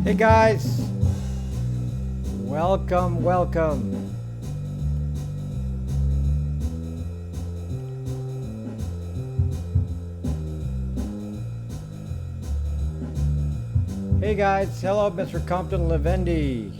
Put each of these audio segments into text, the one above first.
Hey guys, welcome. Hey guys, hello, Mr. Compton Levendi.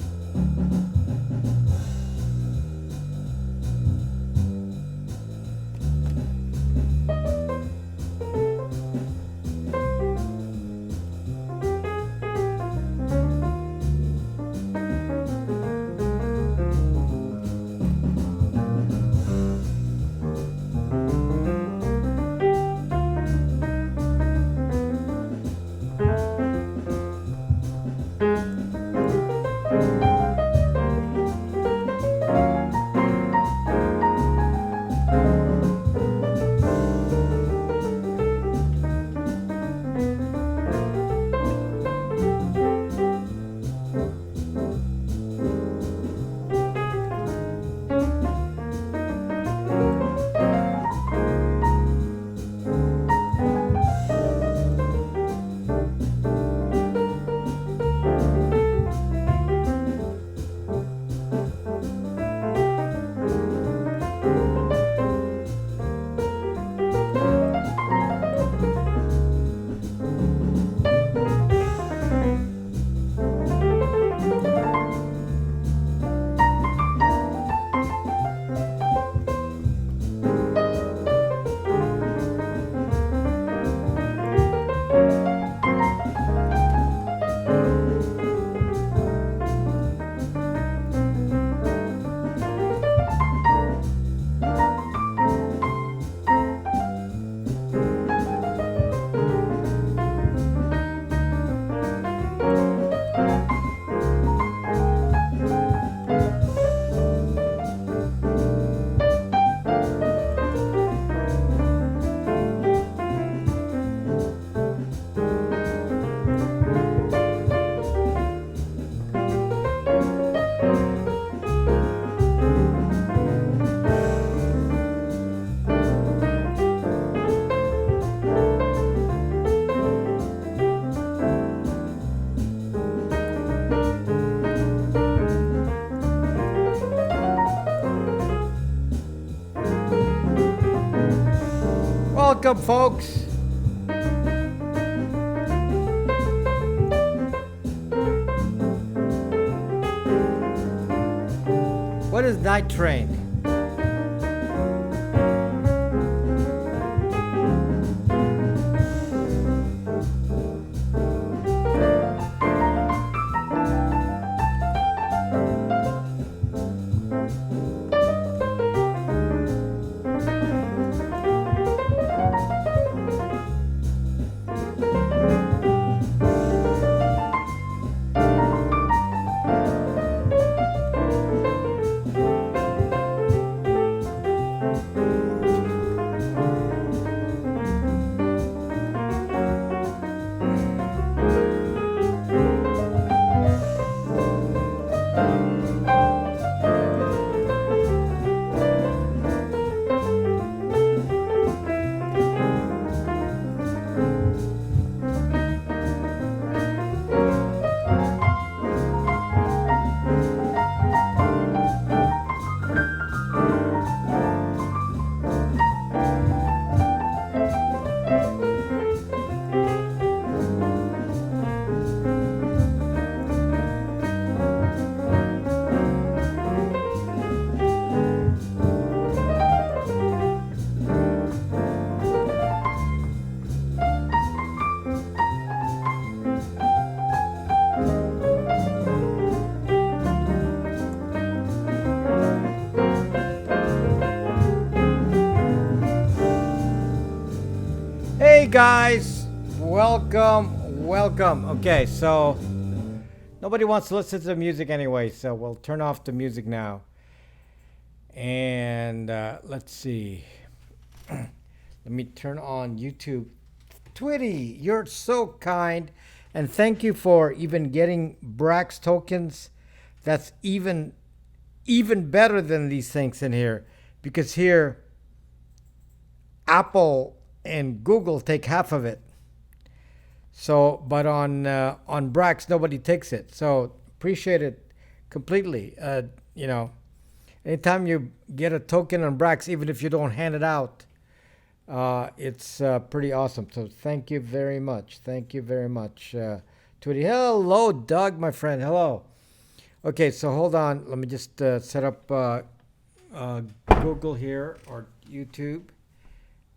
Welcome, folks. What is Night Train? Hey guys, welcome. Okay, so nobody wants to listen to the music anyway, so we'll turn off the music now. And let's see. Let me turn on YouTube. Twitty, you're so kind. And thank you for even getting Brax tokens. That's even better than these things in here. Because here, Apple and Google take half of it. So, but on Brax, nobody takes it. So appreciate it completely. You know, anytime you get a token on Brax, even if you don't hand it out, it's pretty awesome. So thank you very much. Thank you very much, Tweety. Hello, Doug, my friend. Hello. Okay, so hold on. Let me just set up Google here or YouTube,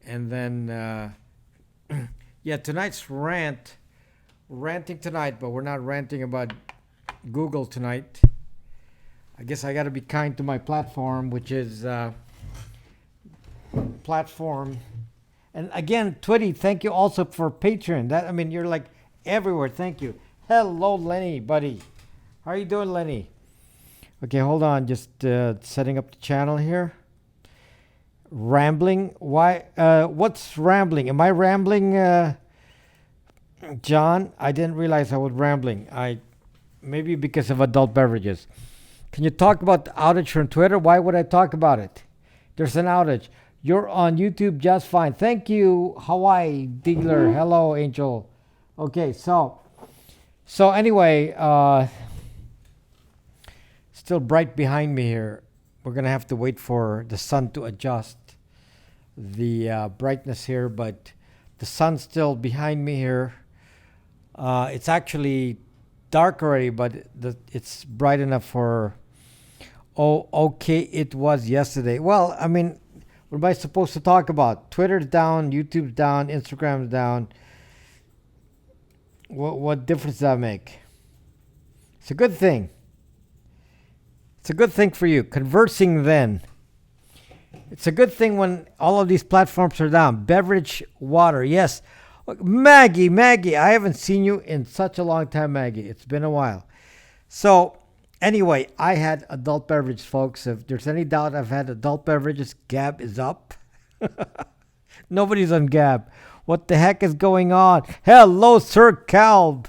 and then yeah, tonight's ranting tonight, but we're not ranting about Google tonight. I guess I got to be kind to my platform, which is platform. And again, Twitty, thank you also for Patreon. That, I mean, you're like everywhere. Thank you. Hello, Lenny, buddy. How are you doing, Lenny? Okay, hold on. Just setting up the channel here. Rambling? Why? What's rambling? Am I rambling, John? I didn't realize I was rambling. Maybe because of adult beverages. Can you talk about the outage from Twitter? Why would I talk about it? There's an outage. You're on YouTube just fine. Thank you, Hawaii dealer. Hello, Angel. Okay, so anyway, still bright behind me here. We're gonna have to wait for the sun to adjust the brightness here, but the sun's still behind me here. It's actually dark already, but it's bright enough for. Oh, okay, it was yesterday. Well, I mean, what am I supposed to talk about? Twitter's down, YouTube's down, Instagram's down. What difference does that make? It's a good thing. It's a good thing for you. Conversing then. It's a good thing when all of these platforms are down. Beverage, water, yes. Look, Maggie, I haven't seen you in such a long time, Maggie. It's been a while. So, anyway, I had adult beverages, folks. If there's any doubt I've had adult beverages, Gab is up. Nobody's on Gab. What the heck is going on? Hello, Sir Calb.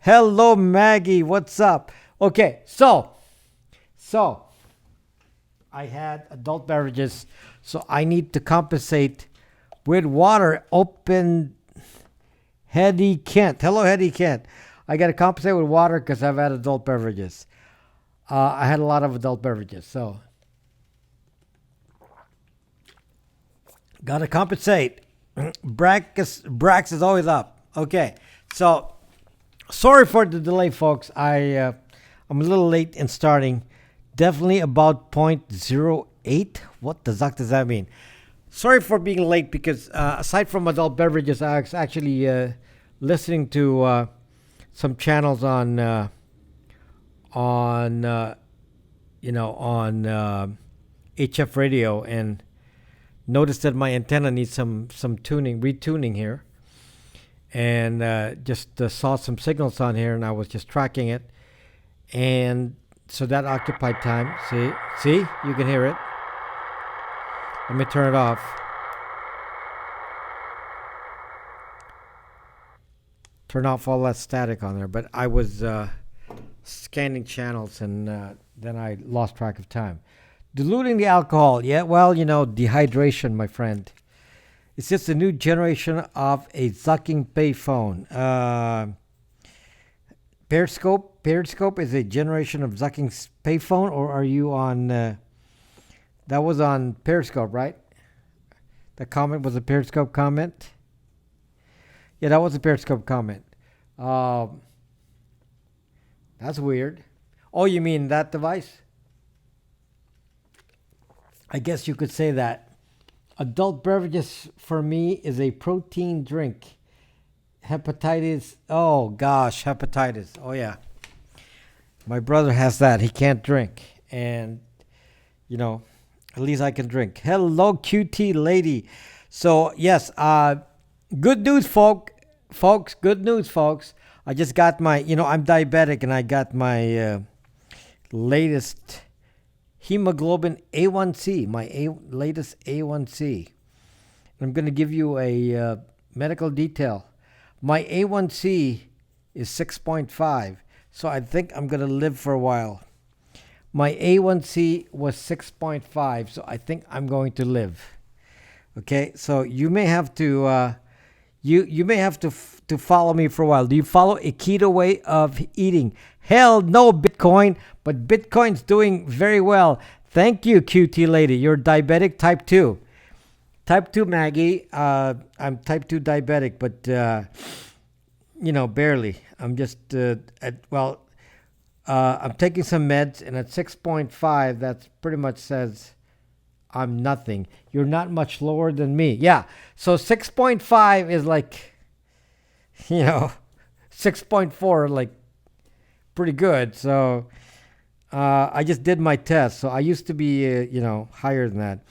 Hello, Maggie. What's up? Okay, so I had adult beverages, so I need to compensate with water. Open Hetty Kent. Hello, Hetty Kent. I got to compensate with water because I've had adult beverages. I had a lot of adult beverages, so got to compensate. Brax is always up. Okay, so sorry for the delay, folks. I'm a little late in starting. Definitely about 0.08. What the zuck does that mean? Sorry for being late because aside from adult beverages, I was actually listening to some channels on HF radio and noticed that my antenna needs some retuning here, and just saw some signals on here, and I was just tracking it, and so that occupied time. See, you can hear it. Let me turn it off. Turn off all that static on there. But I was scanning channels, and then I lost track of time. Diluting the alcohol. Yeah, well, dehydration, my friend. It's just a new generation of a zucking payphone. Periscope is a generation of zucking payphone, or are you on... that was on Periscope, right? The comment was a Periscope comment? Yeah, that was a Periscope comment. That's weird. Oh, you mean that device? I guess you could say that. Adult beverages for me is a protein drink. Hepatitis. Oh, gosh, hepatitis. Oh, yeah. My brother has that. He can't drink. And, at least I can drink. Hello, QT lady. So, yes, good news, folks. Good news, folks. I just got my, I'm diabetic, and I got my latest hemoglobin A1C, latest A1C. I'm going to give you a medical detail. My A1C is 6.5, so I think I'm going to live for a while. My A1C was 6.5, so I think I'm going to live. Okay, so you may have to You may have to follow me for a while. Do you follow a keto way of eating? Hell no, Bitcoin. But Bitcoin's doing very well. Thank you, QT lady. You're diabetic type 2. Type 2, Maggie. I'm type 2 diabetic, but, barely. I'm just, I'm taking some meds, and at 6.5, that pretty much says I'm nothing. You're not much lower than me. Yeah. So 6.5 is like, 6.4, like pretty good. So I just did my test. So I used to be, higher than that.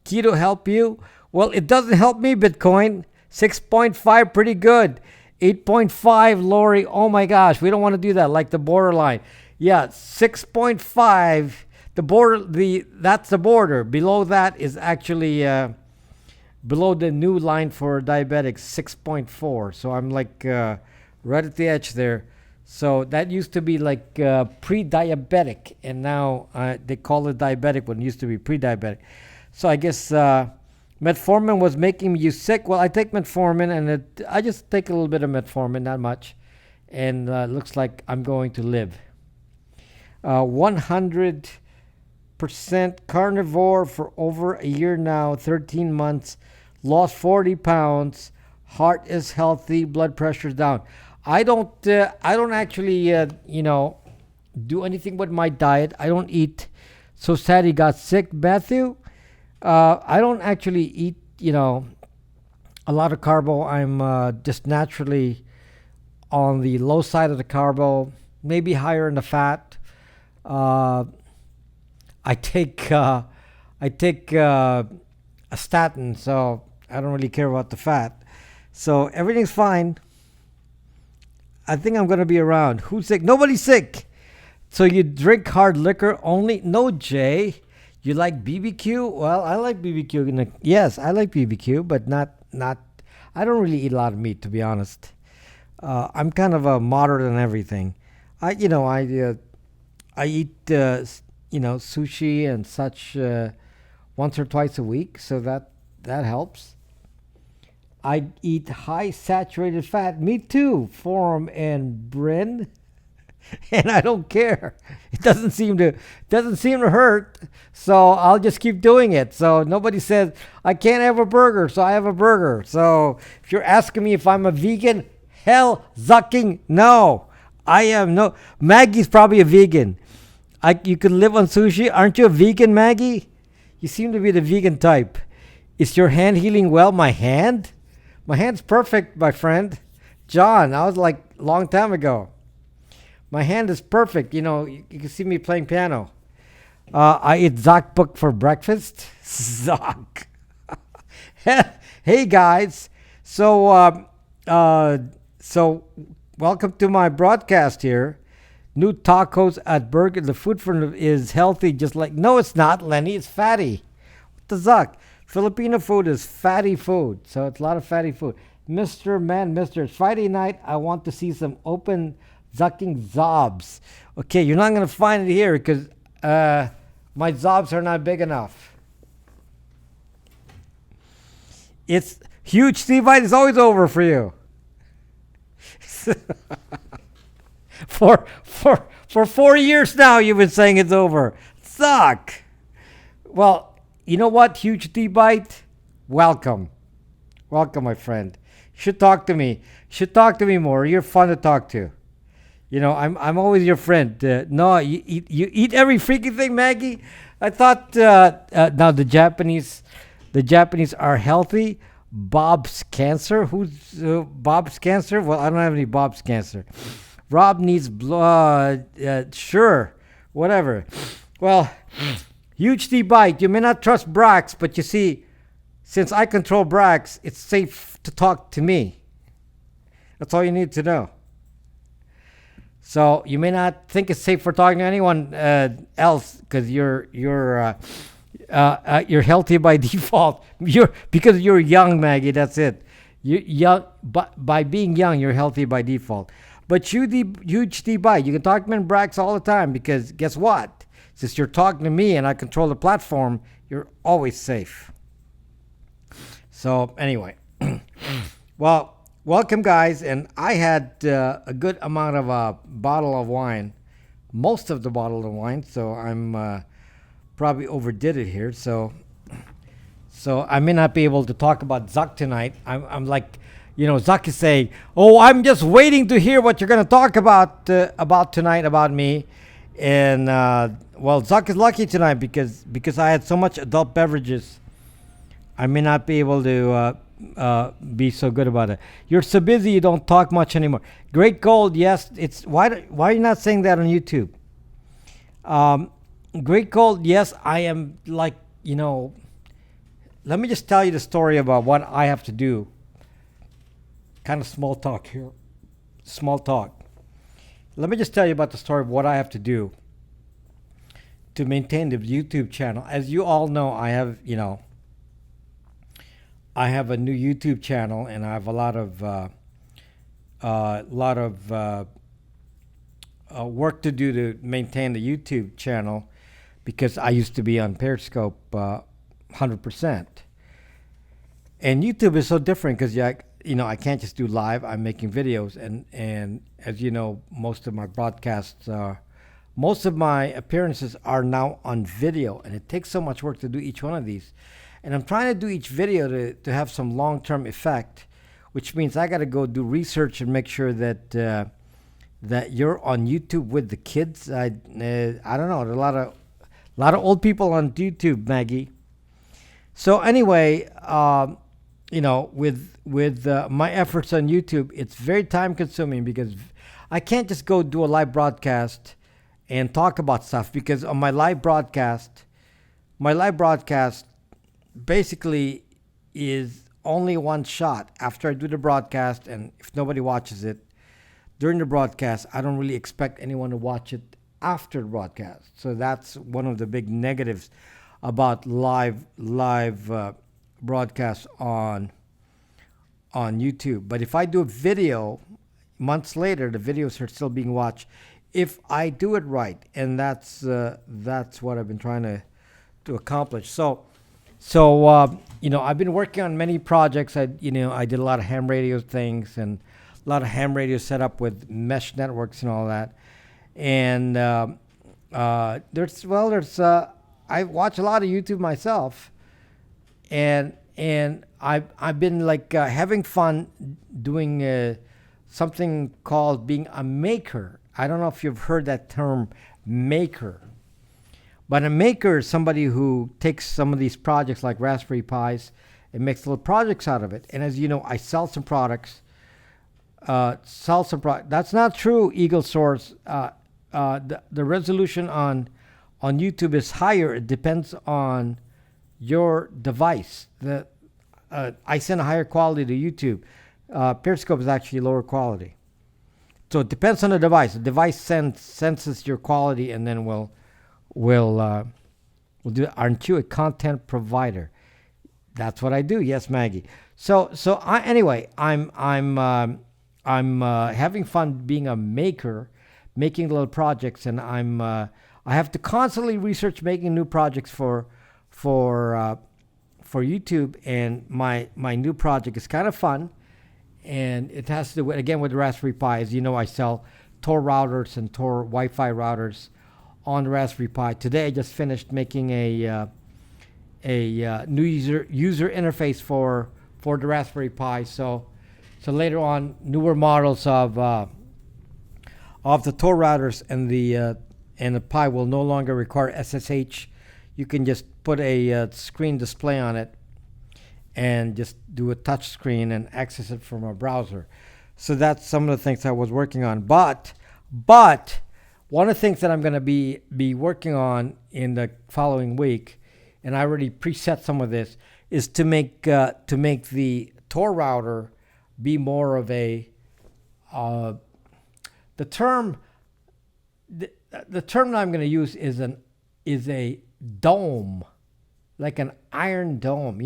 Keto help you? Well, it doesn't help me, Bitcoin. 6.5, pretty good. 8.5, Lori. Oh my gosh, we don't want to do that. Like the borderline. Yeah, 6.5. The border, that's the border. Below that is actually below the new line for diabetics, 6.4. So I'm like right at the edge there. So that used to be like pre-diabetic, and now they call it diabetic when it used to be pre-diabetic. So I guess metformin was making you sick. Well, I take metformin, and I just take a little bit of metformin, not much, and looks like I'm going to live. 100% carnivore for over a year now, 13 months, lost 40 pounds, heart is healthy, blood pressure's down. I don't actually, do anything with my diet. I don't eat. So sad he got sick, Matthew. I don't actually eat, a lot of carbo. I'm just naturally on the low side of the carbo, maybe higher in the fat. I take a statin, so I don't really care about the fat. So everything's fine. I think I'm gonna be around. Who's sick? Nobody's sick. So you drink hard liquor only? No, Jay. You like BBQ? Well, I like BBQ. Yes, I like BBQ, but not. I don't really eat a lot of meat, to be honest. I'm kind of a moderate on everything. I eat sushi and such once or twice a week, so that helps. I eat high saturated fat. Me too, Forum and Bryn. And I don't care. It doesn't seem to hurt. So I'll just keep doing it. So nobody says I can't have a burger, so I have a burger. So if you're asking me if I'm a vegan, hell zucking no. I am no. Maggie's probably a vegan. You could live on sushi. Aren't you a vegan, Maggie? You seem to be the vegan type. Is your hand healing well? My hand? My hand's perfect, my friend. John, I was like a long time ago. My hand is perfect. You can see me playing piano. I eat Zucked book for breakfast. Zuck. Hey, guys. So welcome to my broadcast here. New tacos at Burger. The food is healthy, just like... No, it's not, Lenny. It's fatty. What the Zuck? Filipino food is fatty food. So it's a lot of fatty food. Mr. It's Friday night. I want to see some open zucking zobs. Okay, you're not going to find it here because my zobs are not big enough. It's huge. Stevite is always over for you. For 4 years now, you've been saying it's over. Suck. Well, you know what, huge D-Bite? Welcome, my friend. You should talk to me. More. You're fun to talk to. I'm always your friend. No, you eat every freaking thing, Maggie. I thought now the Japanese are healthy. Bob's cancer. Who's Bob's cancer? Well, I don't have any Bob's cancer. Rob needs blood. Sure, whatever. Well, huge D-Bite. You may not trust Brax, but you see, since I control Brax, it's safe to talk to me. That's all you need to know. So you may not think it's safe for talking to anyone else because you're healthy by default. Because you're young, Maggie. That's it. You young, but by being young, you're healthy by default. But huge D-Bite. You can talk to me in Brax all the time because guess what? Since you're talking to me and I control the platform, you're always safe. So anyway, well, Welcome, guys. And I had a good amount of a bottle of wine, most of the bottle of wine. So I'm probably overdid it here. So I may not be able to talk about Zuck tonight. I'm like, Zuck is saying, "Oh, I'm just waiting to hear what you're going to talk about tonight about me." And well, Zuck is lucky tonight because I had so much adult beverages. I may not be able to be so good about it. You're so busy, you don't talk much anymore. Great Gold, yes. It's why are you not saying that on YouTube? Great Gold, yes. I am like Let me just tell you the story about what I have to do. Kind of small talk here. Small talk. Let me just tell you about the story of what I have to do to maintain the YouTube channel. As you all know, I have a new YouTube channel, and I have a lot of work to do to maintain the YouTube channel because I used to be on Periscope 100%. And YouTube is so different because I can't just do live. I'm making videos, and as you know, most of my broadcasts, most of my appearances are now on video, and it takes so much work to do each one of these. And I'm trying to do each video to have some long-term effect, which means I got to go do research and make sure that that you're on YouTube with the kids. I don't know. There's a lot of old people on YouTube, Maggie. So anyway, with my efforts on YouTube, it's very time-consuming because I can't just go do a live broadcast and talk about stuff because on my live broadcast basically is only one shot after I do the broadcast, and if nobody watches it during the broadcast, I don't really expect anyone to watch it after the broadcast. So that's one of the big negatives about live broadcasts on YouTube. But if I do a video months later, the videos are still being watched if I do it right, and that's what I've been trying to accomplish. So I've been working on many projects. I did a lot of ham radio things and a lot of ham radio set up with mesh networks and all that. And I watch a lot of YouTube myself, and I've been like having fun doing something called being a maker. I don't know if you've heard that term, maker. But a maker is somebody who takes some of these projects like Raspberry Pis and makes little projects out of it. And as you know, I sell some products. That's not true, Eagle Source. The resolution on YouTube is higher. It depends on your device. I send a higher quality to YouTube. Periscope is actually lower quality. So it depends on the device. The device senses your quality and then will do it. Aren't you a content provider? That's what I do. Yes, Maggie. So I'm having fun being a maker, making little projects, and I have to constantly research making new projects for YouTube. And my new project is kind of fun, and it has to do again with the Raspberry Pi. As you know, I sell Tor routers and Tor Wi-Fi routers on the Raspberry Pi. Today I just finished making a new user interface for the Raspberry Pi. So later on, newer models of the Tor routers and the Pi will no longer require SSH. You can just put a screen display on it and just do a touch screen and access it from a browser. So that's some of the things I was working on. But one of the things that I'm going to be working on in the following week, and I already preset some of this, is to make the Tor router be more of a the term that I'm going to use is a dome, like an iron dome,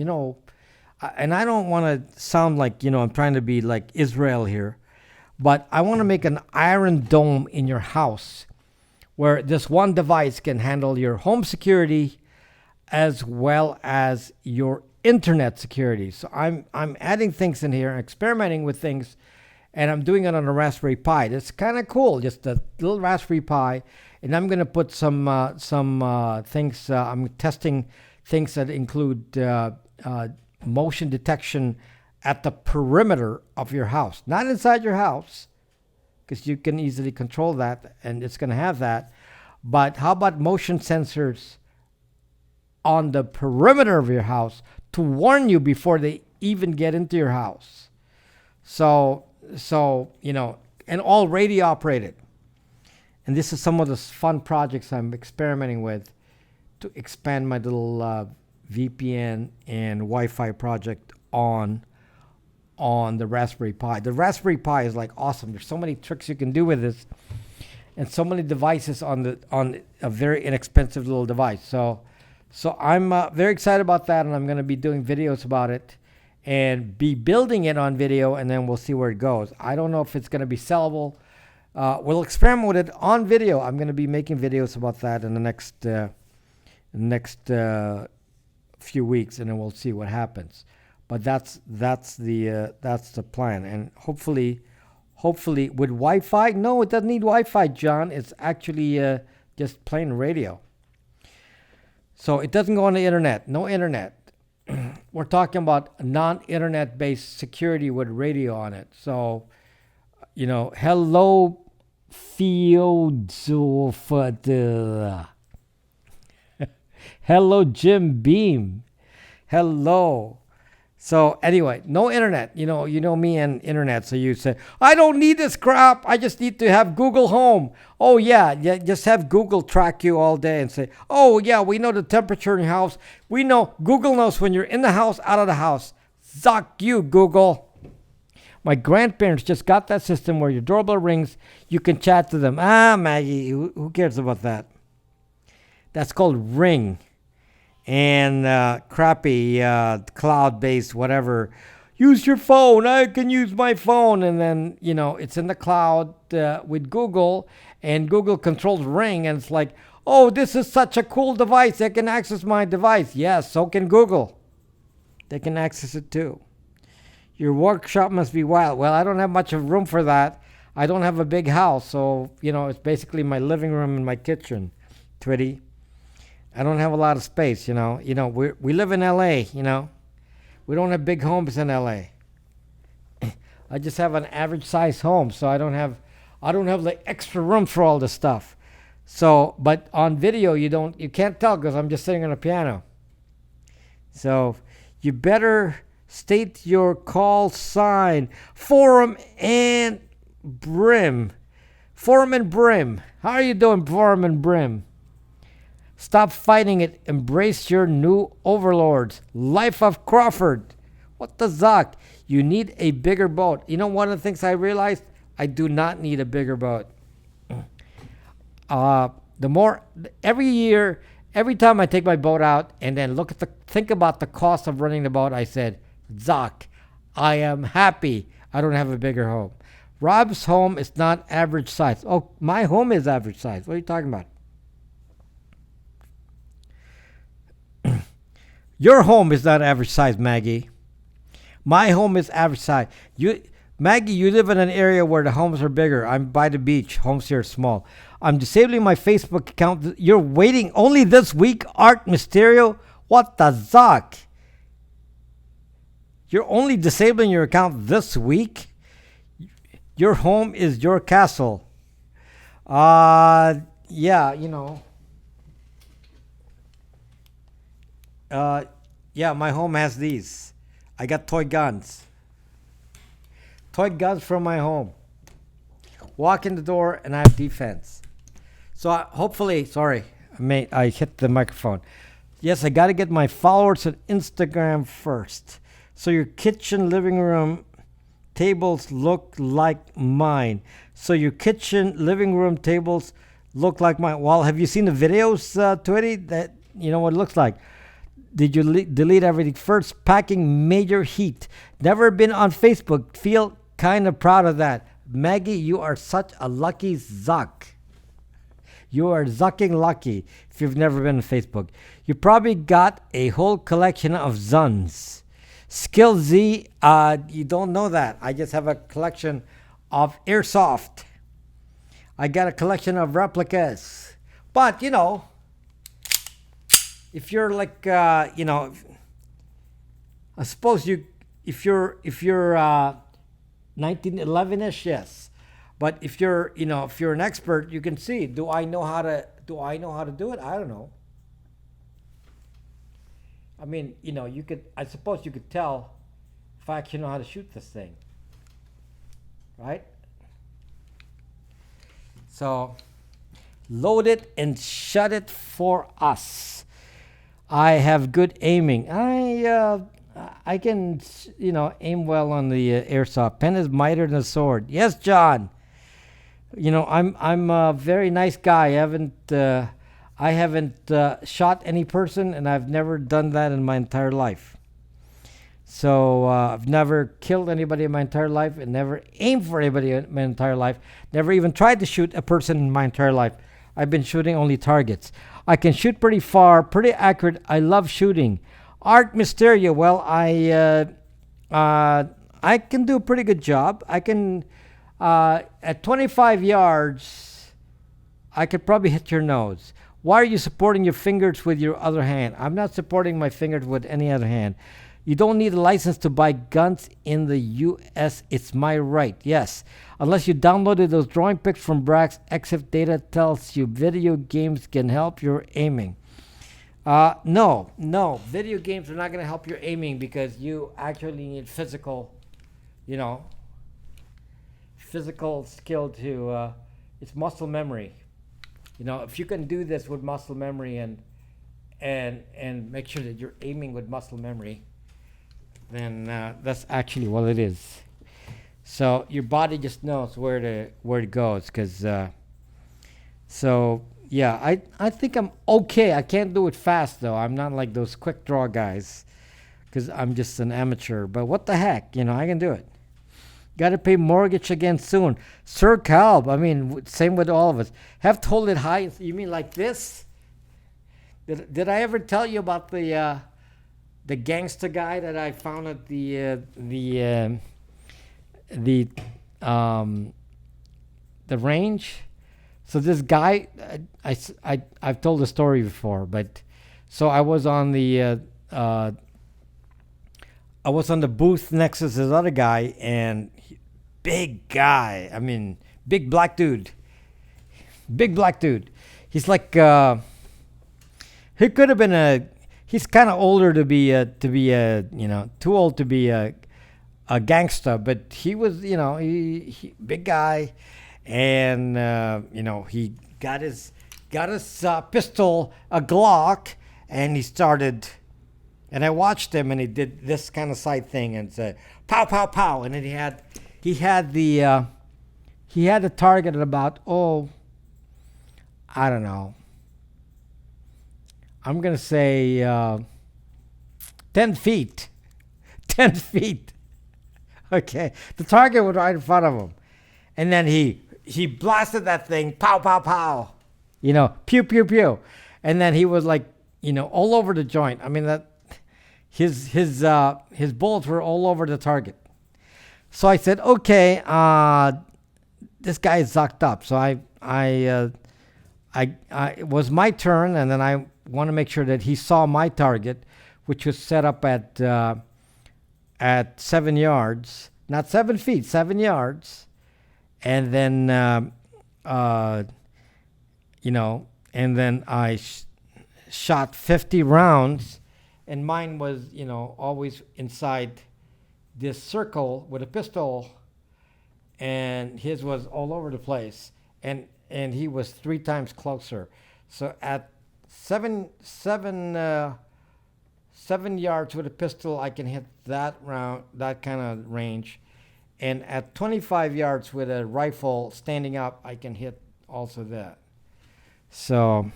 and I don't want to sound like I'm trying to be like Israel here, but I want to make an iron dome in your house where this one device can handle your home security as well as your internet security. So I'm adding things in here, experimenting with things, and I'm doing it on a Raspberry Pi. It's kind of cool, just a little Raspberry Pi, and I'm gonna put some things. I'm testing things that include motion detection at the perimeter of your house, not inside your house, because you can easily control that, and it's gonna have that. But how about motion sensors on the perimeter of your house to warn you before they even get into your house? So and all radio operated. And this is some of the fun projects I'm experimenting with to expand my little VPN and Wi-Fi project on the Raspberry Pi. The Raspberry Pi is like awesome. There's so many tricks you can do with this, and so many devices on a very inexpensive little device. So I'm very excited about that, and I'm going to be doing videos about it and be building it on video, and then we'll see where it goes. I don't know if it's going to be sellable. We'll experiment with it on video. I'm going to be making videos about that in the next few weeks, and then we'll see what happens. But that's the plan, and hopefully with Wi-Fi. No, it doesn't need Wi-Fi, John. It's actually just plain radio. So it doesn't go on the internet. No internet. We're talking about non-internet based security with radio on it. So, hello, Theodopher. Hello, Jim Beam. Hello. So anyway, no internet. You know me and internet. So you say, I don't need this crap. I just need to have Google Home. Oh yeah, just have Google track you all day and say, oh yeah, we know the temperature in your house. We know, Google knows when you're in the house, out of the house. Zuck you, Google. My grandparents just got that system where your doorbell rings, you can chat to them. Maggie, who cares about that? That's called Ring. And crappy cloud-based whatever. Use your phone. I can use my phone. And then, it's in the cloud with Google, and Google controls Ring. And it's like, oh, this is such a cool device. They can access my device. Yes, so can Google. They can access it too. Your workshop must be wild. Well, I don't have much of room for that. I don't have a big house. So, it's basically my living room and my kitchen, Twitty. I don't have a lot of space, we live in LA, We don't have big homes in LA. I just have an average size home, so I don't have the extra room for all this stuff. So, but on video you can't tell because I'm just sitting on a piano. So, you better state your call sign. Forum and Brim. Forum and Brim. How are you doing, Forum and Brim? Stop fighting it. Embrace your new overlords. Life of Crawford. What the Zuck? You need a bigger boat. One of the things I realized? I do not need a bigger boat. Every year, every time I take my boat out and then think about the cost of running the boat, I said, Zuck, I am happy I don't have a bigger home. Rob's home is not average size. Oh, my home is average size. What are you talking about? Your home is not average size, Maggie. My home is average size. Maggie, you live in an area where the homes are bigger. I'm by the beach. Homes here are small. I'm disabling my Facebook account. You're waiting only this week, Art Mysterio? What the Zuck? You're only disabling your account this week? Your home is your castle. Yeah, yeah, my home has these. I got toy guns. Toy guns from my home. Walk in the door and I have defense. So hopefully, sorry, I hit the microphone. Yes, I got to get my followers on Instagram first. So your kitchen, living room tables look like mine. So your kitchen, living room tables look like mine. Well, have you seen the videos, Twitty? That what it looks like. Did you delete everything? First, packing major heat. Never been on Facebook. Feel kind of proud of that. Maggie, you are such a lucky Zuck. You are zucking lucky if you've never been on Facebook. You probably got a whole collection of Zuns. Skill Z, you don't know that. I just have a collection of airsoft. I got a collection of replicas. But, if you're like, I suppose if you're 1911ish, yes. But if you're an expert, you can see. Do I know how to do it? I don't know. I mean, I suppose you could tell if I actually know how to shoot this thing, right? So, load it and shut it for us. I have good aiming. I can, aim well on the airsoft. Pen is mightier than a sword. Yes, John. I'm a very nice guy. I haven't shot any person, and I've never done that in my entire life. So I've never killed anybody in my entire life, and never aimed for anybody in my entire life. Never even tried to shoot a person in my entire life. I've been shooting only targets. I can shoot pretty far, pretty accurate. I love shooting. Art Mysterio. Well, I can do a pretty good job. I can at 25 yards, I could probably hit your nose. Why are you supporting your fingers with your other hand? I'm not supporting my fingers with any other hand. You don't need a license to buy guns in the U.S. It's my right. Yes. Unless you downloaded those drawing pics from Brax. EXIF data tells you video games can help your aiming. No. Video games are not going to help your aiming because you actually need physical skill to, it's muscle memory. If you can do this with muscle memory and make sure that you're aiming with muscle memory, then that's actually what it is. So your body just knows where it goes. I think I'm okay. I can't do it fast though. I'm not like those quick draw guys because I'm just an amateur. But what the heck, I can do it. Got to pay mortgage again soon. Sir Calb, I mean, same with all of us. Have to hold it high. You mean like this? Did I ever tell you about the gangster guy that I found at the range? So this guy, I've told the story before, but so I was on the booth next to this other guy, and big guy. I mean, big black dude. He's like he could have been he's kind of older to be too old to be a gangster, but he was he big guy, and he got his pistol, a Glock, and he started. And I watched him, and he did this kind of side thing and said, "Pow, pow, pow!" And then he had the target at about I don't know. I'm gonna say 10 feet. 10 feet. Okay, the target was right in front of him, and then he blasted that thing, pow, pow, pow. Pew, pew, pew, and then he was like, all over the joint. I mean that. His bullets were all over the target. So I said, okay, this guy is zucked up. So it was my turn, and then I want to make sure that he saw my target, which was set up at 7 yards, not 7 feet, 7 yards, and then and then I shot 50 rounds. And mine was, always inside this circle with a pistol, and his was all over the place, and he was 3 times closer. So at 7 yards with a pistol, I can hit that kind of range, and at 25 yards with a rifle standing up, I can hit also that. So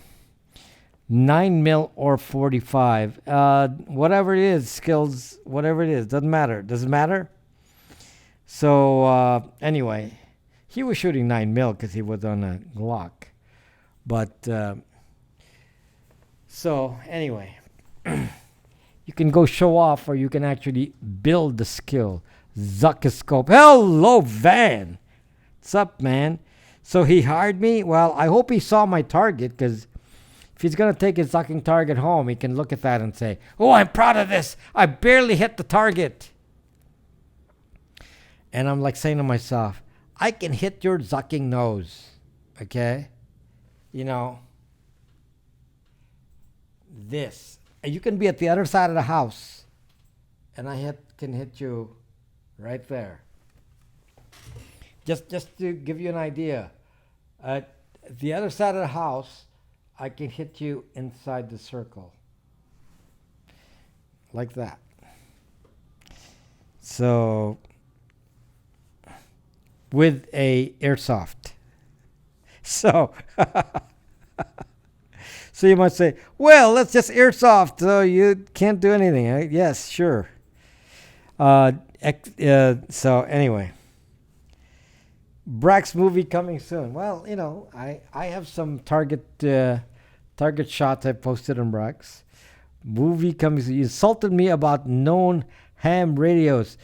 9 mil or 45, whatever it is, skills, whatever it is, doesn't matter. Does it matter? So anyway, he was shooting 9 mil because he was on a Glock. But so anyway, you can go show off, or you can actually build the skill. Zuckoscope. Hello, Van. What's up, man? So he hired me. Well, I hope he saw my target, because if he's gonna take his zucking target home, he can look at that and say, "Oh, I'm proud of this. I barely hit the target." And I'm like saying to myself, I can hit your zucking nose. Okay? You know, this. And you can be at the other side of the house, and can hit you right there. Just to give you an idea, at the other side of the house, I can hit you inside the circle. Like that. So, with a airsoft. So, so you might say, well, let's just airsoft, so you can't do anything. Yes, sure. So anyway, Brack's movie coming soon. Well, you know, I have some target shots I posted on Brack's movie coming soon. You insulted me about known ham radios.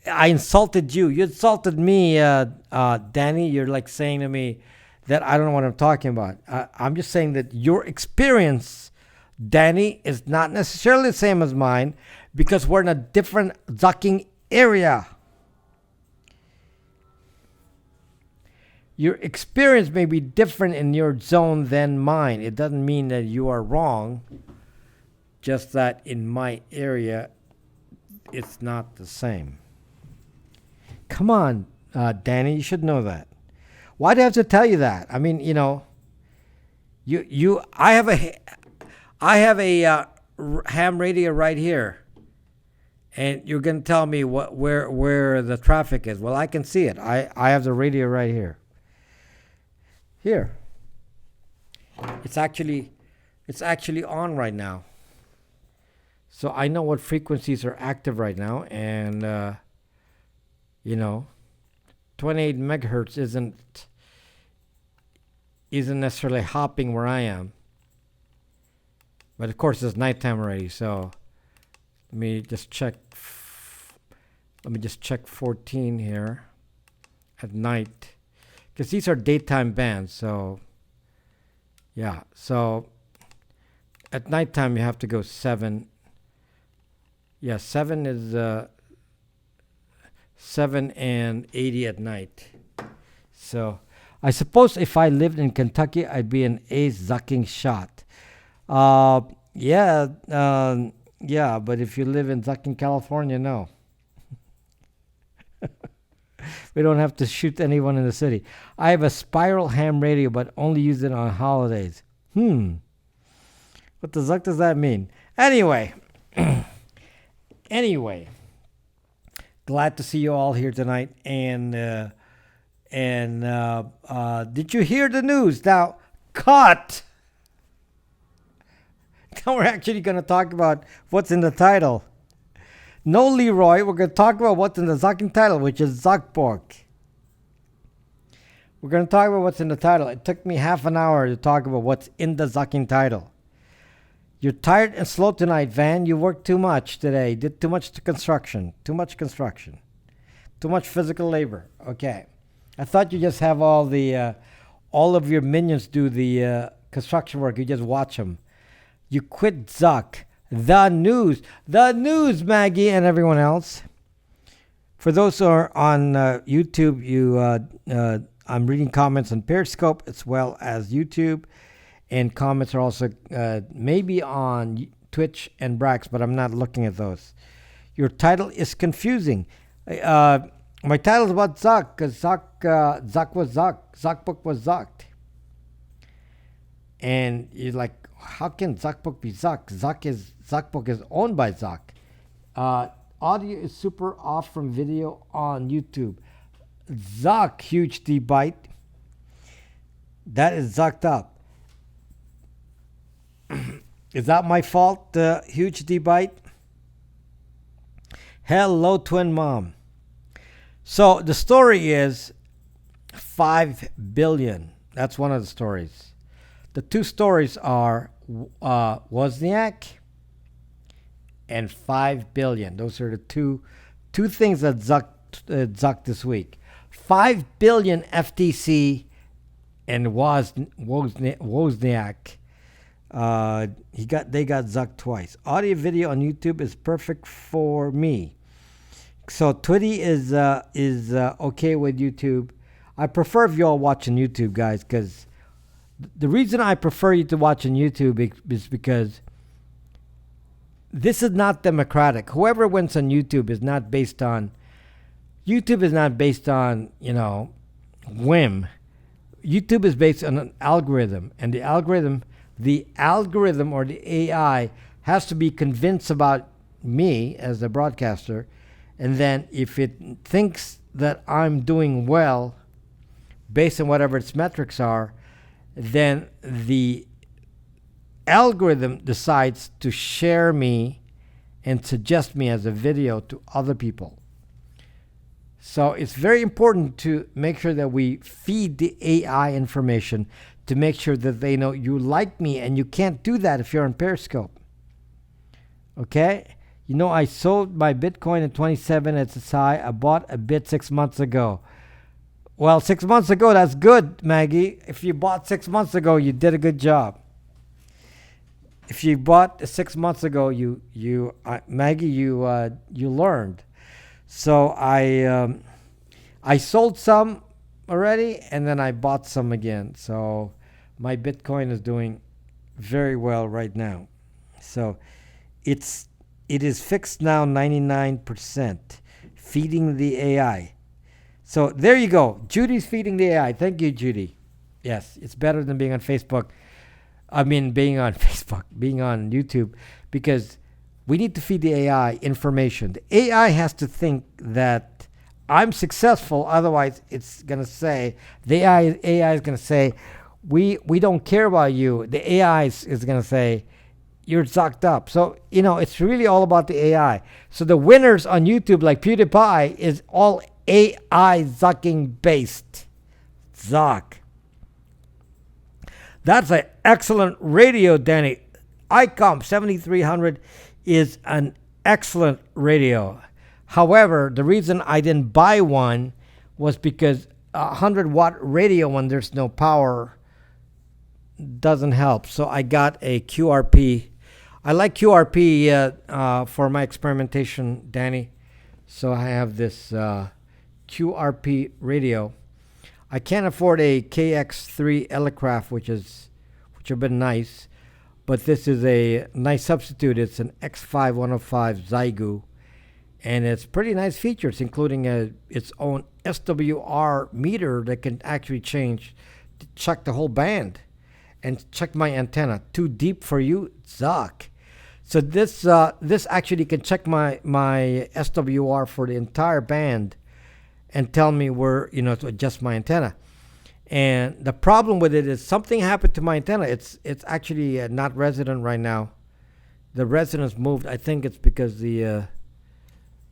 I insulted you. You insulted me, Danny. You're like saying to me that I don't know what I'm talking about. I'm just saying that your experience, Danny, is not necessarily the same as mine, because we're in a different zucking area. Your experience may be different in your zone than mine. It doesn't mean that you are wrong. Just that in my area, it's not the same. Come on, Danny, you should know that. Why do I have to tell you that? I mean, you know, I have a ham radio right here, and you're gonna tell me where the traffic is. Well, I can see it. I have the radio right here. Here. It's actually on right now. So I know what frequencies are active right now, and you know, 28 megahertz isn't necessarily hopping where I am. But of course, it's nighttime already, so let me just check 14 here at night, because these are daytime bands. So yeah, so at nighttime you have to go 7. Yeah, 7 is 7 and 80 at night. So I suppose if I lived in Kentucky, I'd be an ace zucking shot. Yeah, but if you live in Zucking, California, no. We don't have to shoot anyone in the city. I have a spiral ham radio, but only use it on holidays. What the zuck does that mean? Anyway, glad to see you all here tonight. And did you hear the news? Now, cut. Now we're actually going to talk about what's in the title. No, Leroy, we're going to talk about what's in the zucking title, which is Zuckborg. We're going to talk about what's in the title. It took me half an hour to talk about what's in the zucking title. You're tired and slow tonight, Van. You worked too much today. Did too much construction. Too much physical labor. Okay. I thought you just have all of your minions do the construction work. You just watch them. You quit Zuck. The news, Maggie, and everyone else. For those who are on YouTube, I'm reading comments on Periscope as well as YouTube, and comments are also maybe on Twitch and Brax, but I'm not looking at those. Your title is confusing. My title is about Zuck, because Zuck was Zuck. Zuckbook was Zucked. And you're like, how can Zuckbook be Zuck? Zuckbook is owned by Zuck. Audio is super off from video on YouTube. Zuck, huge D-Byte. That is Zucked up. Is that my fault, huge D-Byte? Hello, twin mom. So the story is 5 billion. That's one of the stories. The two stories are Wozniak and 5 billion. Those are the two things that Zucked this week. 5 billion FTC and Wozniak. They got Zucked twice. Audio video on YouTube is perfect for me. So Twitty is okay with YouTube. I prefer if y'all watching YouTube, guys, because the reason I prefer you to watch on YouTube is because this is not democratic. Whoever wins on YouTube is not based on whim. YouTube is based on an algorithm, and the algorithm or the AI has to be convinced about me as a broadcaster, and then if it thinks that I'm doing well based on whatever its metrics are, then the algorithm decides to share me and suggest me as a video to other people. So it's very important to make sure that we feed the AI information to make sure that they know you like me, and you can't do that if you're on Periscope. Okay? I sold my Bitcoin at 27 at its high. I bought a bit 6 months ago. Well, 6 months ago, that's good, Maggie. If you bought 6 months ago, you did a good job. If you bought 6 months ago, Maggie, you learned. So I sold some already, and then I bought some again. So my Bitcoin is doing very well right now. So it is fixed now, 99%, feeding the AI. So there you go. Judy's feeding the AI. Thank you, Judy. Yes, it's better than being on Facebook. Being on Facebook, being on YouTube, because we need to feed the AI information. The AI has to think that I'm successful. Otherwise, it's going to say, the AI is going to say, we don't care about you. The AI is going to say, you're zucked up. So, it's really all about the AI. So the winners on YouTube, like PewDiePie, is all AI zucking based. Zuck. That's an excellent radio, Danny. ICOM 7300 is an excellent radio. However, the reason I didn't buy one was because a 100-watt radio, when there's no power, doesn't help. So I got a QRP. I like QRP for my experimentation, Danny. So I have this QRP radio. I can't afford a KX3 Elecraft, which have been nice, but this is a nice substitute. It's an X5105 Zygu, and it's pretty nice features, including its own SWR meter that can actually check the whole band and check my antenna. Too deep for you? Zuck. So this actually can check my SWR for the entire band and tell me where, to adjust my antenna. And the problem with it is something happened to my antenna. It's actually not resident right now. The resonance moved. I think it's because the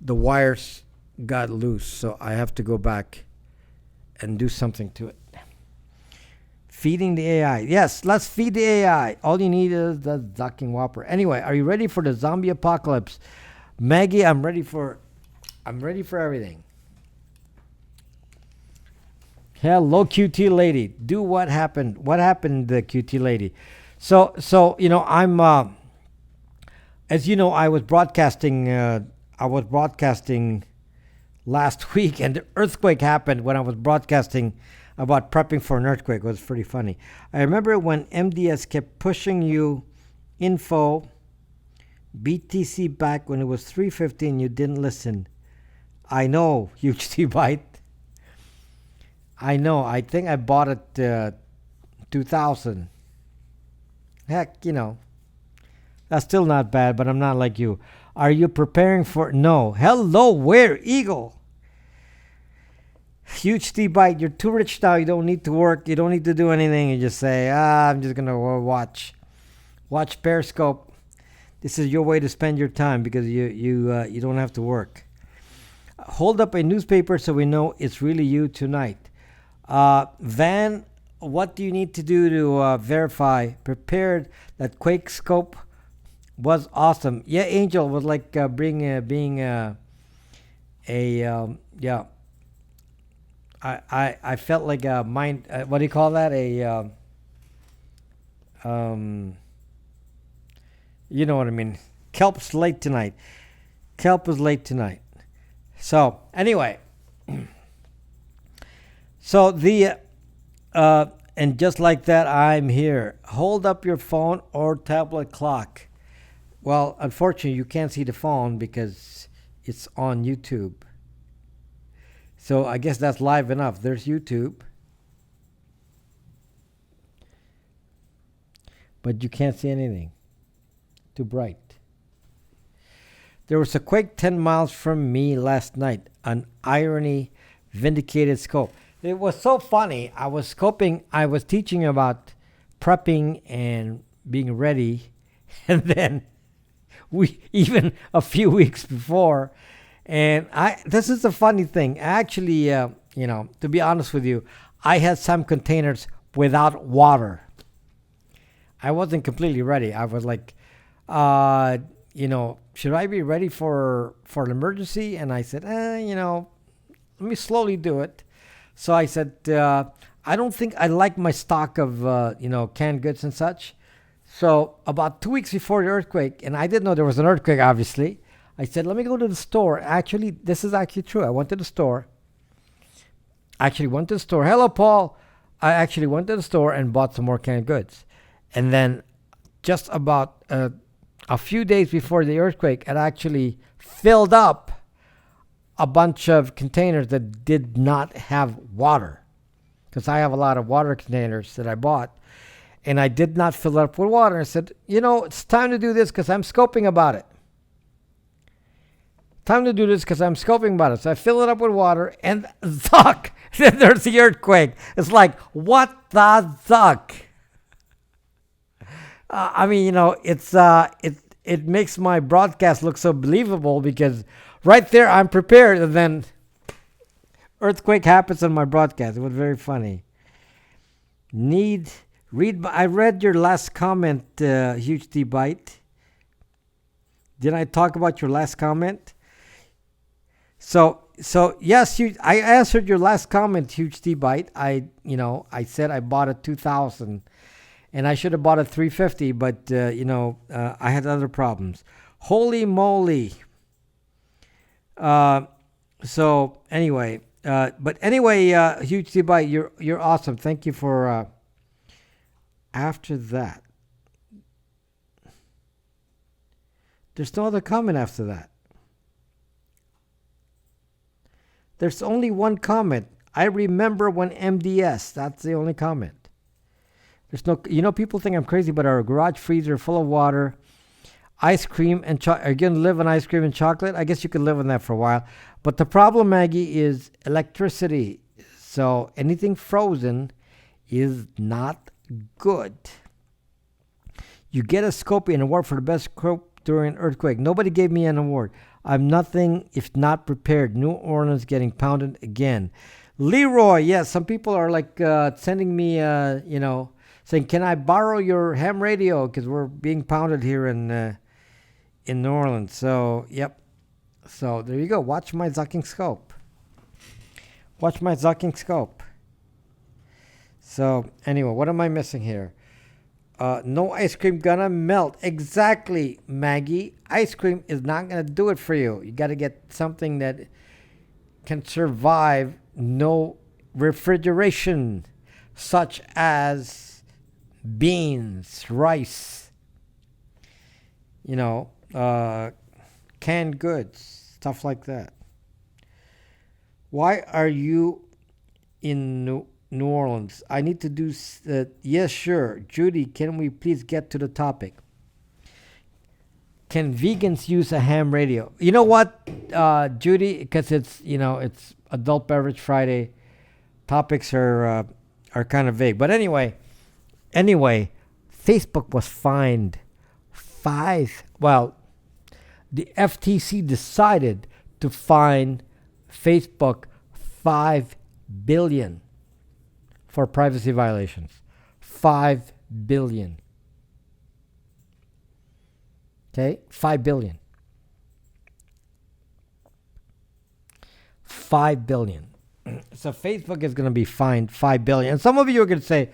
wires got loose. So I have to go back and do something to it. Feeding the AI. Yes, let's feed the AI. All you need is the Zucking Whopper. Anyway, are you ready for the zombie apocalypse? Maggie, I'm ready for everything. Hello, QT lady. Do what happened? What happened, the QT lady? So I'm as you know, I was broadcasting last week, and the earthquake happened when I was broadcasting about prepping for an earthquake. It was pretty funny. I remember when MDS kept pushing you info BTC back when it was 315, you didn't listen. I know, huge T-Byte. I know. I think I bought it 2000. Heck, that's still not bad, but I'm not like you. Are you preparing for... No. Hello, where? Eagle. Huge T-Byte. You're too rich now. You don't need to work. You don't need to do anything. You just say, I'm just going to watch. Watch Periscope. This is your way to spend your time because you don't have to work. Hold up a newspaper so we know it's really you tonight. Van what do you need to do to verify? Prepared that Quake scope was awesome. Yeah, Angel was like being a yeah. I felt like a mind. What do you call that? Um, you know what I mean. Kelp's late tonight. Kelp was late tonight. So anyway, so the and just like that, I'm here. Hold up your phone or tablet clock. Well, unfortunately, you can't see the phone because it's on YouTube. So I guess that's live enough. There's YouTube, but you can't see anything. Too bright. There was a quake 10 miles from me last night. An irony vindicated scope. It was so funny. I was scoping, I was teaching about prepping and being ready. And then we, even a few weeks before, and this is a funny thing. Actually, to be honest with you, I had some containers without water. I wasn't completely ready. I was like, should I be ready for an emergency? And I said, let me slowly do it. So I said, I don't think I like my stock of, canned goods and such. So about 2 weeks before the earthquake, and I didn't know there was an earthquake, obviously, I said, let me go to the store. Actually, this is actually true. I went to the store. Hello, Paul. I actually went to the store and bought some more canned goods. And then just about a few days before the earthquake, it actually filled up a bunch of containers that did not have water. Because I have a lot of water containers that I bought. And I did not fill it up with water. I said, it's time to do this because I'm scoping about it. So I fill it up with water and zuck. Then there's the earthquake. It's like, what the zuck? It makes my broadcast look so believable because right there I'm prepared, and then earthquake happens on my broadcast. It was very funny. I read your last comment, Huge D Bite. Did I talk about your last comment? So yes, I answered your last comment, Huge D Bite. I said I bought a 2000. And I should have bought a 350, but I had other problems. Holy moly! So anyway, Huge Dubai, you're awesome. Thank you for. After that, there's no other comment after that. There's only one comment. I remember when MDS. That's the only comment. There's no, people think I'm crazy, but our garage freezer full of water, ice cream and chocolate. Are you going to live on ice cream and chocolate? I guess you could live on that for a while. But the problem, Maggie, is electricity. So anything frozen is not good. You get a scope and award for the best scope during an earthquake. Nobody gave me an award. I'm nothing if not prepared. New Orleans getting pounded again. Leroy, yes, some people are like sending me, saying, can I borrow your ham radio? Because we're being pounded here in New Orleans. So, yep. So, there you go. Watch my zucking scope. So, anyway, what am I missing here? No ice cream gonna melt. Exactly, Maggie. Ice cream is not gonna do it for you. You got to get something that can survive no refrigeration, such as beans, rice, canned goods, stuff like that. Why are you in New Orleans? I need to do. Yes, sure. Judy, can we please get to the topic? Can vegans use a ham radio? You know what, Judy? Because it's it's Adult Beverage Friday. Topics are kind of vague, but anyway, Facebook was fined the FTC decided to fine Facebook $5 billion for privacy violations. 5 billion. Okay? 5 billion. 5 billion. So Facebook is going to be fined 5 billion. And some of you are going to say,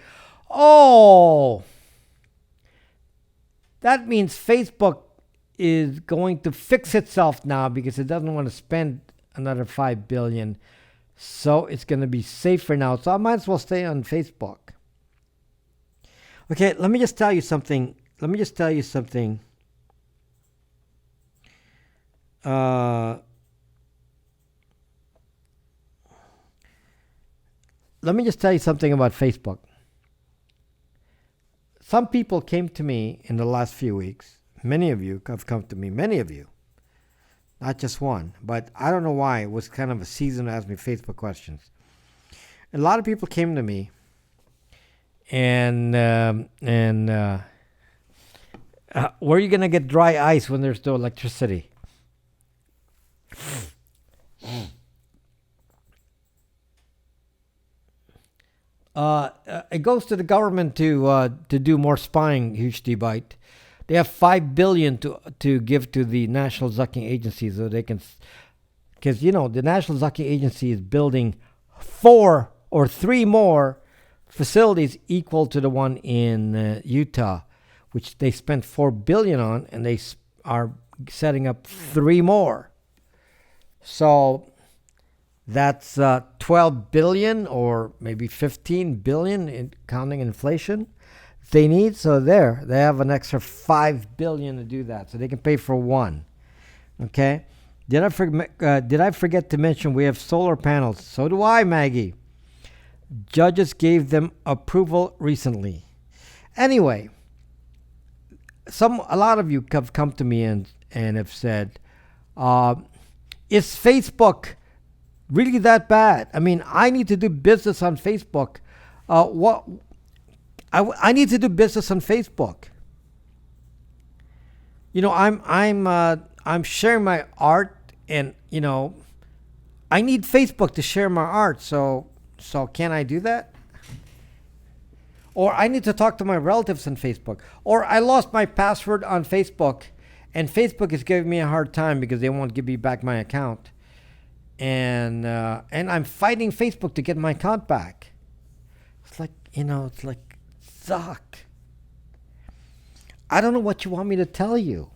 "Oh, that means Facebook is going to fix itself now because it doesn't want to spend another 5 billion. So it's going to be safer now. So I might as well stay on Facebook." Okay, let me just tell you something. Let me just tell you something. Let me just tell you something about Facebook. Some people came to me in the last few weeks. Many of you have come to me. Many of you. Not just one. But I don't know why. It was kind of a season to ask me Facebook questions. A lot of people came to me. And where are you going to get dry ice when there's no electricity? It goes to the government to do more spying, huge debate. They have $5 billion to give to the National Zucking Agency so they can, because the National Zucking Agency is building 4 or 3 more facilities equal to the one in Utah, which they spent $4 billion on, and they are setting up 3 more. So that's 12 billion or maybe 15 billion, counting inflation, they need. So they have an extra 5 billion to do that, so they can pay for 1. Okay. Did I forget to mention we have solar panels? So do I, Maggie. Judges gave them approval recently. Anyway, a lot of you have come to me and have said, is Facebook really that bad? I mean, I need to do business on Facebook. I need to do business on Facebook. I'm sharing my art, and I need Facebook to share my art. So can I do that? Or I need to talk to my relatives on Facebook. Or I lost my password on Facebook, and Facebook is giving me a hard time because they won't give me back my account. And I'm fighting Facebook to get my account back. It's like, Zuck. I don't know what you want me to tell you.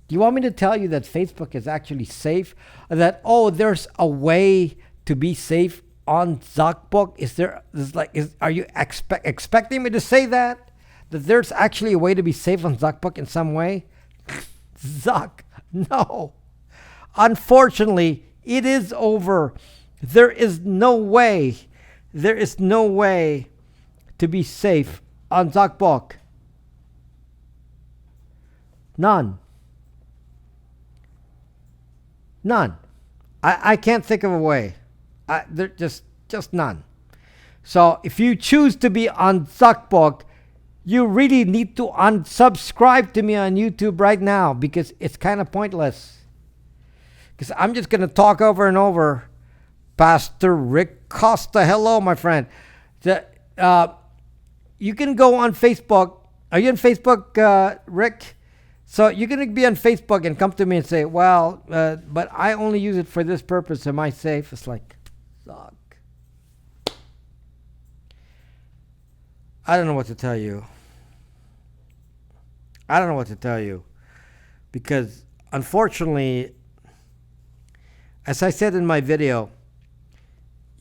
Do you want me to tell you that Facebook is actually safe? Or that, there's a way to be safe on Zuckbook? Are you expecting me to say that? That there's actually a way to be safe on Zuckbook in some way? Zuck, no. Unfortunately, it is over. There is no way to be safe on Zuckbook. None. I can't think of a way. There just none. So if you choose to be on Zuckbook, you really need to unsubscribe to me on YouTube right now, because it's kind of pointless. Because I'm just going to talk over and over. Pastor Rick Costa, hello, my friend. You can go on Facebook. Are you on Facebook, Rick? So you're going to be on Facebook and come to me and say, well, but I only use it for this purpose. Am I safe? It's like, suck. I don't know what to tell you. Because unfortunately, as I said in my video,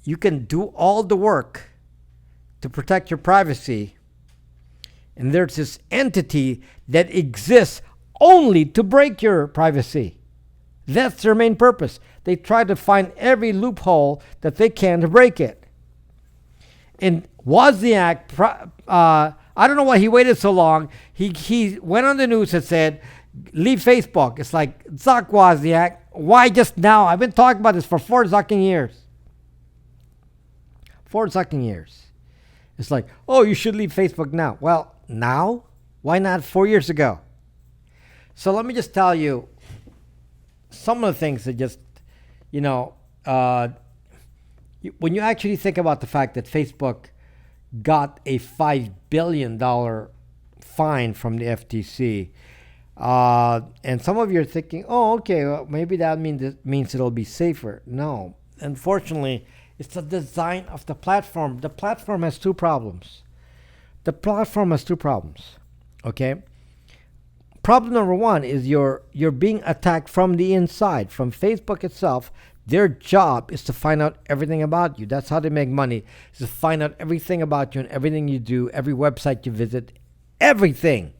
you can do all the work to protect your privacy, and there's this entity that exists only to break your privacy. That's their main purpose. They try to find every loophole that they can to break it. And Wozniak, I don't know why he waited so long. He went on the news and said, leave Facebook. It's like, Zuck, Wozniak, why just now? I've been talking about this for 4 zucking years. 4 zucking years. It's like, you should leave Facebook now. Well, now? Why not 4 years ago? So let me just tell you some of the things that just, when you actually think about the fact that Facebook got a $5 billion fine from the FTC. And some of you are thinking, oh, okay, well, maybe that means it'll be safer. No, unfortunately, it's the design of the platform. The platform has two problems. Okay? Problem number one is you're being attacked from the inside, from Facebook itself. Their job is to find out everything about you. That's how they make money, is to find out everything about you and everything you do, every website you visit, everything.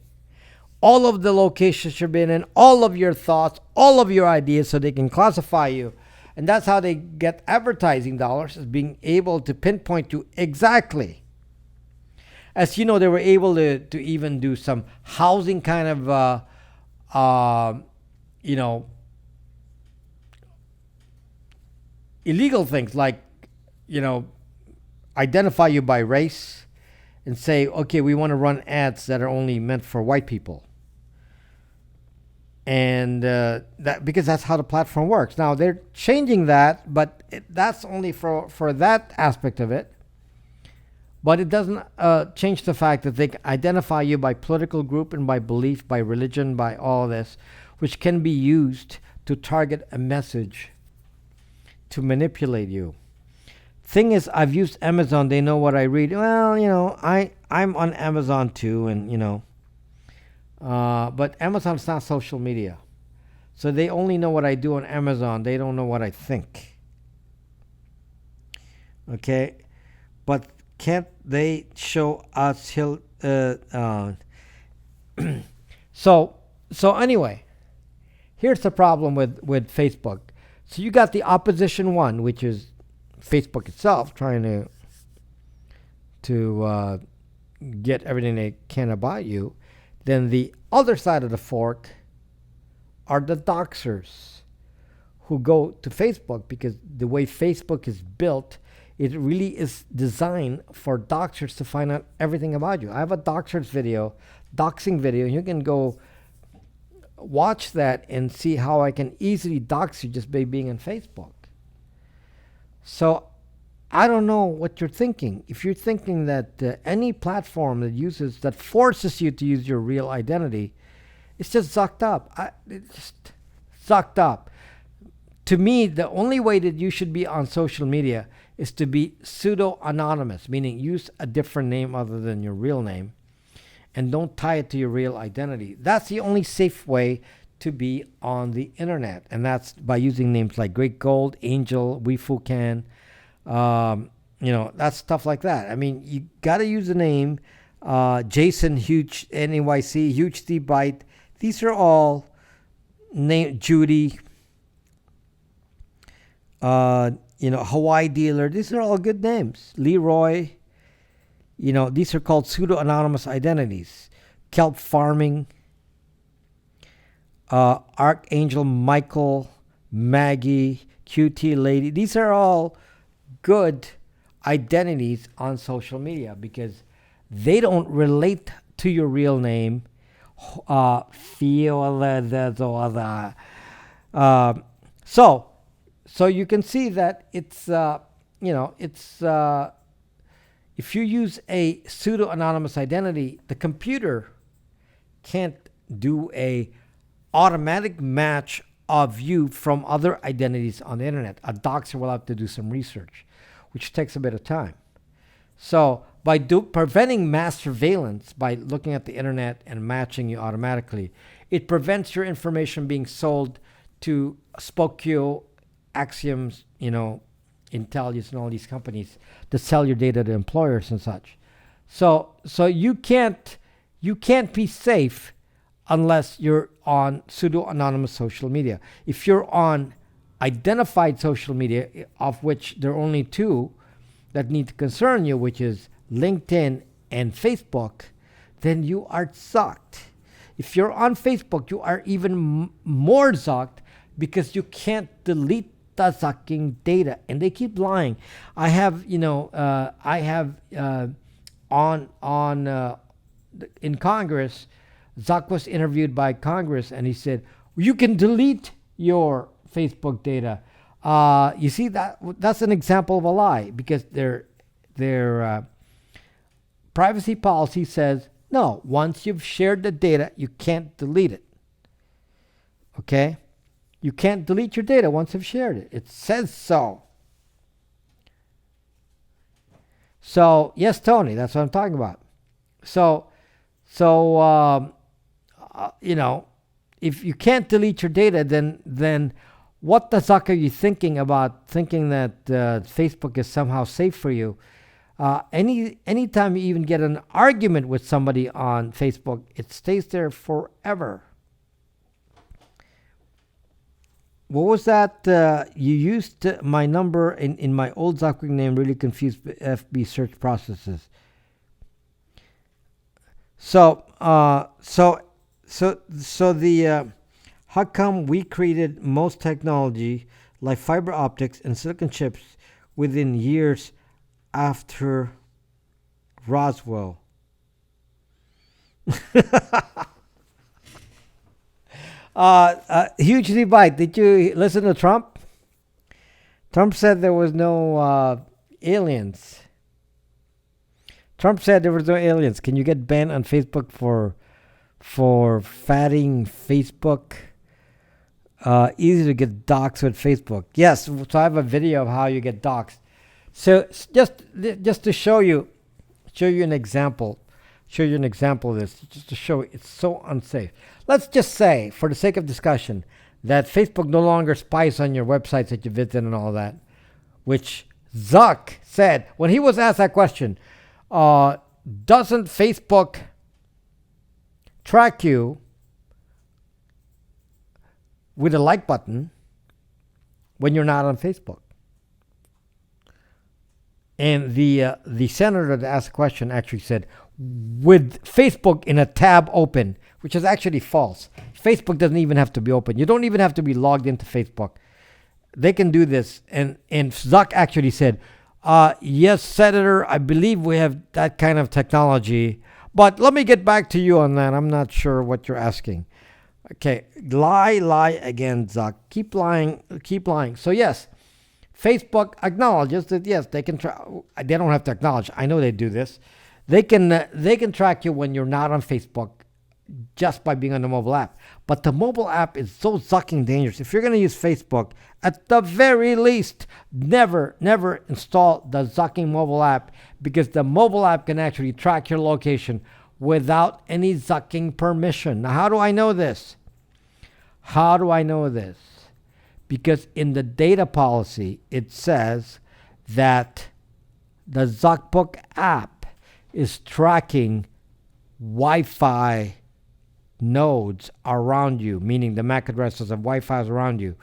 All of the locations you've been in, all of your thoughts, all of your ideas, so they can classify you. And that's how they get advertising dollars, is being able to pinpoint you exactly. As you know, they were able to even do some housing kind of, illegal things like, identify you by race and say, okay, we want to run ads that are only meant for white people. And that because that's how the platform works. Now they're changing that, but that's only for that aspect of it. But it doesn't change the fact that they can identify you by political group and by belief, by religion, by all this, which can be used to target a message to manipulate you. Thing is, I've used Amazon. They know what I read. Well, I'm on Amazon too, and but Amazon's not social media, so they only know what I do on Amazon. They don't know what I think. Okay, but can't they show us? So anyway, here's the problem with Facebook. So you got the opposition one, which is Facebook itself trying to get everything they can about you. Then the other side of the fork are the doxers who go to Facebook, because the way Facebook is built, it really is designed for doxers to find out everything about you. I have a doxing video. You can go watch that and see how I can easily dox you just by being on Facebook. So I don't know what you're thinking. If you're thinking that any platform that forces you to use your real identity, it's just zucked up. It's just zucked up. To me, the only way that you should be on social media is to be pseudo-anonymous, meaning use a different name other than your real name, and don't tie it to your real identity. That's the only safe way to be on the internet, and that's by using names like Great Gold, Angel, Weefucan, that's stuff like that. I mean, you got to use the name Jason, Huge, NYC, Huge Steve Byte. These are all Judy, Hawaii Dealer. These are all good names. Leroy. These are called pseudo-anonymous identities. Kelp Farming, Archangel Michael, Maggie, QT Lady. These are all good identities on social media because they don't relate to your real name. So you can see that it's if you use a pseudo-anonymous identity, the computer can't do a automatic match of you from other identities on the internet. A doxer will have to do some research, which takes a bit of time. So by preventing mass surveillance, by looking at the internet and matching you automatically, it prevents your information being sold to Spokeo, Axioms, Intellius and all these companies to sell your data to employers and such. So you can't be safe unless you're on pseudo-anonymous social media. If you're on identified social media, of which there are only two that need to concern you, which is LinkedIn and Facebook, then you are zucked. If you're on Facebook, you are even more zucked because you can't delete the zucking data, and they keep lying. I have, in Congress, Zuck was interviewed by Congress, and he said, "You can delete your Facebook data." You see that's an example of a lie because they're privacy policy says, no, once you've shared the data, you can't delete it. Okay? You can't delete your data once you've shared it. It says so. So, yes, Tony, that's what I'm talking about. So, if you can't delete your data, then what the fuck are you thinking about? Thinking that Facebook is somehow safe for you? Anytime you even get an argument with somebody on Facebook, it stays there forever. What was that? You used my number in my old Zucked name. Really confused FB search processes. So the how come we created most technology like fiber optics and silicon chips within years after Roswell? Huge debate. Did you listen to Trump? Trump said there was no aliens. Trump said there was no aliens. Can you get banned on Facebook for fatting Facebook? Easy to get doxxed with Facebook. Yes, so I have a video of how you get doxxed. So just to show you an example. Show you an example of this, just to show it's so unsafe. Let's just say, for the sake of discussion, that Facebook no longer spies on your websites that you visit and all that, which Zuck said when he was asked that question. Doesn't Facebook track you with a like button when you're not on Facebook? And the senator that asked the question actually said, with Facebook in a tab open, which is actually false. Facebook doesn't even have to be open. You don't even have to be logged into Facebook. They can do this. And Zuck actually said, yes, Senator, I believe we have that kind of technology. But let me get back to you on that. I'm not sure what you're asking. Okay, lie again, Zuck. Keep lying. So yes, Facebook acknowledges that yes, they can they don't have to acknowledge. I know they do this. They can track you when you're not on Facebook just by being on the mobile app. But the mobile app is so sucking dangerous. If you're going to use Facebook, at the very least, never install the Zucking mobile app, because the mobile app can actually track your location without any Zucking permission. Now, how do I know this? Because in the data policy, it says that the Zuckbook app is tracking Wi-Fi nodes around you, meaning the MAC addresses of Wi-Fi around you.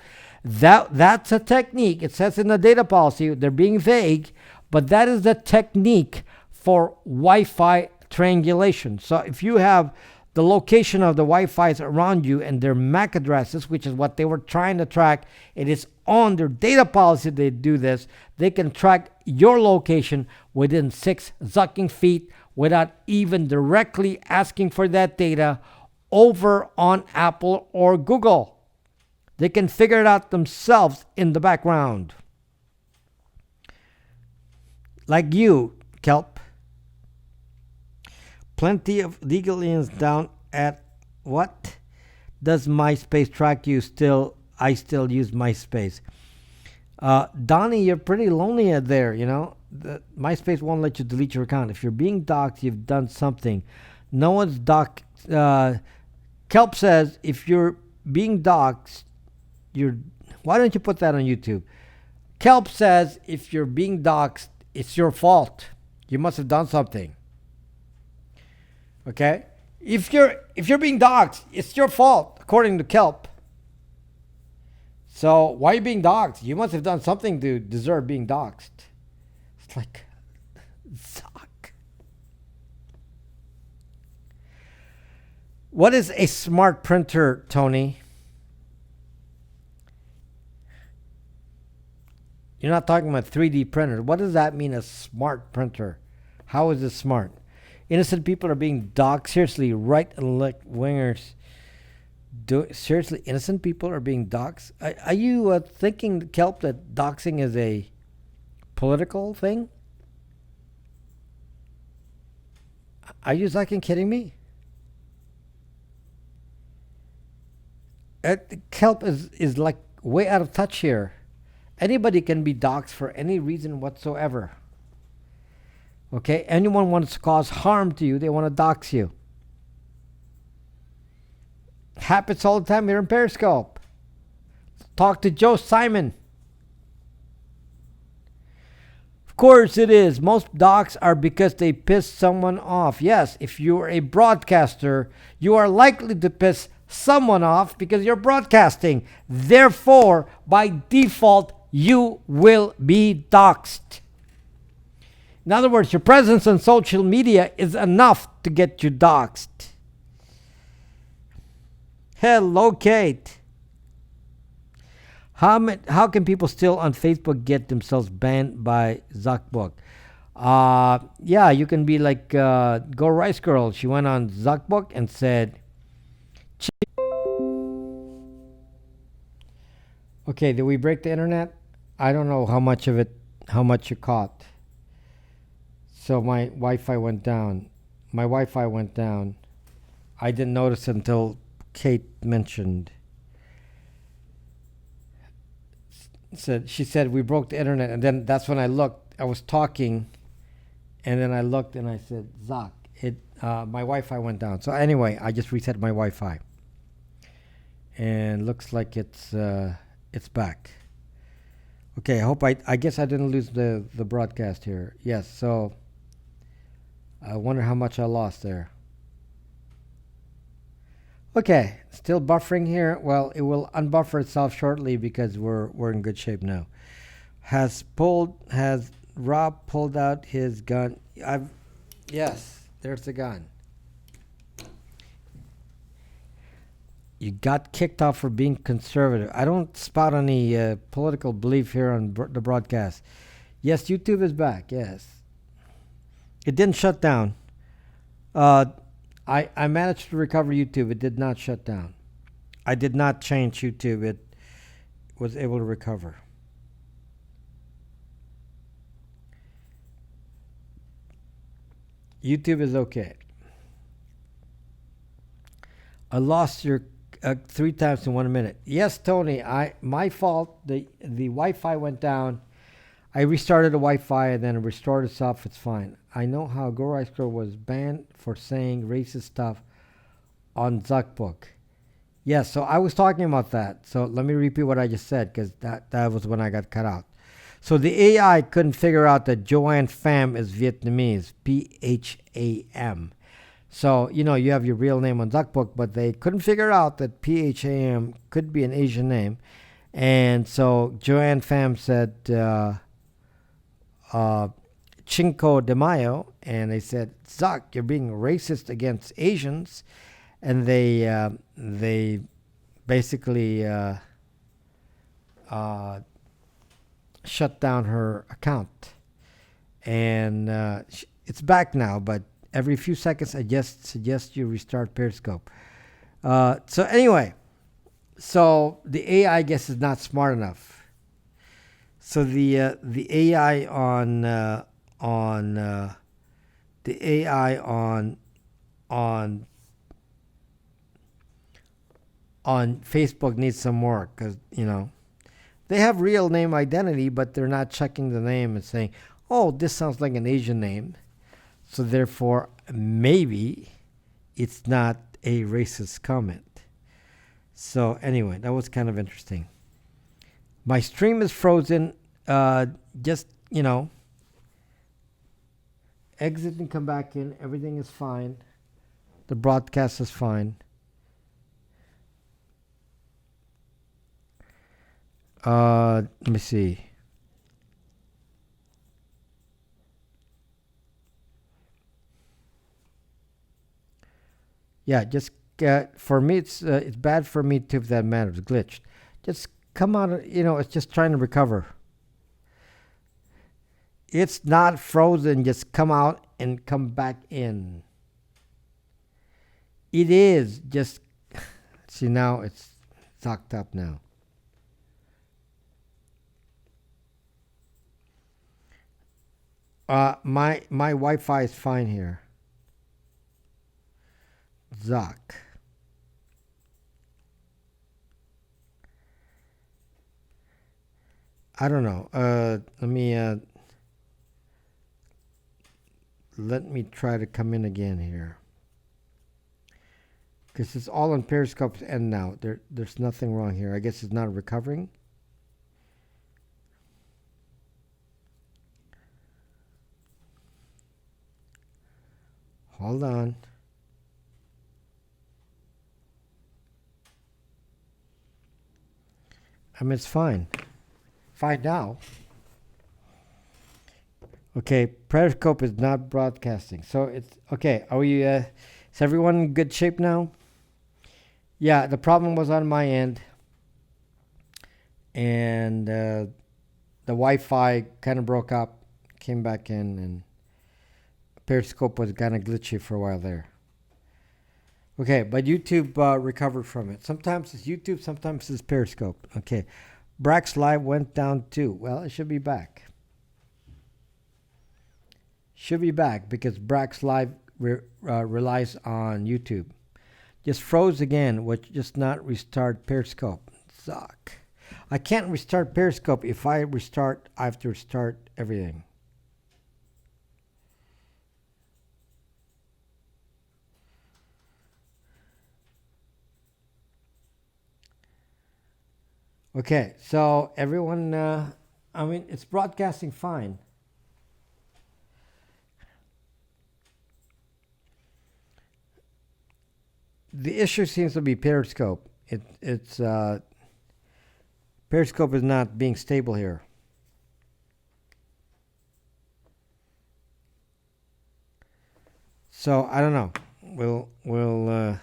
That's a technique. It says in the data policy, they're being vague, but that is the technique for Wi-Fi triangulation. So if you have the location of the Wi-Fi's around you and their MAC addresses, which is what they were trying to track, it is on their data policy they do this. They can track your location within 6 Zucking feet without even directly asking for that data over on Apple or Google. They can figure it out themselves in the background. Like you, Kelp. Plenty of legal aliens down at what? Does MySpace track you still? I still use MySpace. Donnie, you're pretty lonely out there, you know. MySpace won't let you delete your account. If you're being doxxed, you've done something. No one's doxxed. Kelp says, if you're being doxxed, why don't you put that on YouTube? Kelp says, if you're being doxxed, it's your fault. You must have done something. Okay? If you're being doxxed, it's your fault, according to Kelp. So why are you being doxxed? You must have done something to deserve being doxxed. It's like, Zuck. What is a smart printer, Tony? You're not talking about 3D printer. What does that mean, a smart printer? How is it smart? Innocent people are being doxxed. Seriously, right and left wingers. Seriously, innocent people are being doxxed? Are you thinking, Kelp, that doxing is a political thing? Are you fucking kidding me? Kelp is like way out of touch here. Anybody can be doxxed for any reason whatsoever. Okay? Anyone wants to cause harm to you, they want to dox you. Happens all the time here in Periscope. Talk to Joe Simon. Of course it is. Most docs are because they piss someone off. Yes, if you're a broadcaster, you are likely to piss someone off because you're broadcasting. Therefore, by default, you will be doxxed. In other words, your presence on social media is enough to get you doxxed. Hello, Kate. How can people still on Facebook get themselves banned by Zucked? Yeah, you can be like Go Rice Girl. She went on Zucked and said, okay, did we break the internet? I don't know how much you caught. So my Wi-Fi went down. I didn't notice until Kate mentioned. She said we broke the internet, and then that's when I looked. I was talking, and then I looked and I said, Zuck, my Wi-Fi went down. So anyway, I just reset my Wi-Fi, and looks like it's back. Okay, I guess I didn't lose the broadcast here. Yes, so I wonder how much I lost there. Okay, still buffering here. Well, it will unbuffer itself shortly because we're in good shape now. Has Rob pulled out his gun? Yes, there's the gun. You got kicked off for being conservative. I don't spout any political belief here on the broadcast. Yes, YouTube is back. Yes, it didn't shut down. I managed to recover YouTube. It did not shut down. I did not change YouTube. It was able to recover. YouTube is okay. I lost your 3 times in 1 minute. Yes, Tony. My fault. The Wi-Fi went down. I restarted the Wi-Fi and then it restored itself. It's fine. I know how Go Rice Girl was banned for saying racist stuff on Zucked. Yes, so I was talking about that. So let me repeat what I just said because that was when I got cut out. So the AI couldn't figure out that Joanne Pham is Vietnamese, Pham. So, you have your real name on Zucked, but they couldn't figure out that Pham could be an Asian name. And so Joanne Pham said Cinco de Mayo, and they said, Zuck, you're being racist against Asians. And they basically shut down her account. And it's back now, but every few seconds I just suggest you restart Periscope. So anyway, so the AI, I guess, is not smart enough. So the AI on Facebook needs some work because they have real name identity, but they're not checking the name and saying, "Oh, this sounds like an Asian name," so therefore maybe it's not a racist comment. So anyway, that was kind of interesting. My stream is frozen. Just exit and come back in. Everything is fine. The broadcast is fine. Let me see. Yeah, just for me, it's bad for me too if that matters. Glitched. Just come out. It's just trying to recover. It's not frozen. Just come out and come back in. It is just. See, now it's sucked up now. My Wi-Fi is fine here. Zuck. I don't know. Let me try to come in again here. Because it's all on Periscope's end now. There's nothing wrong here. I guess it's not recovering. Hold on. I mean, it's fine. Fine now. Okay, Periscope is not broadcasting. So it's okay. Are we? Is everyone in good shape now? Yeah, the problem was on my end, and the Wi-Fi kind of broke up. Came back in, and Periscope was kind of glitchy for a while there. Okay, but YouTube recovered from it. Sometimes it's YouTube, sometimes it's Periscope. Okay, Brax Live went down too. Well, it should be back. Should be back because Brax Live relies on YouTube. Just froze again, which just not restart Periscope. Suck. I can't restart Periscope. If I restart, I have to restart everything. Okay, so everyone, I mean, it's broadcasting fine. The issue seems to be Periscope. It's Periscope is not being stable here. So I don't know. We'll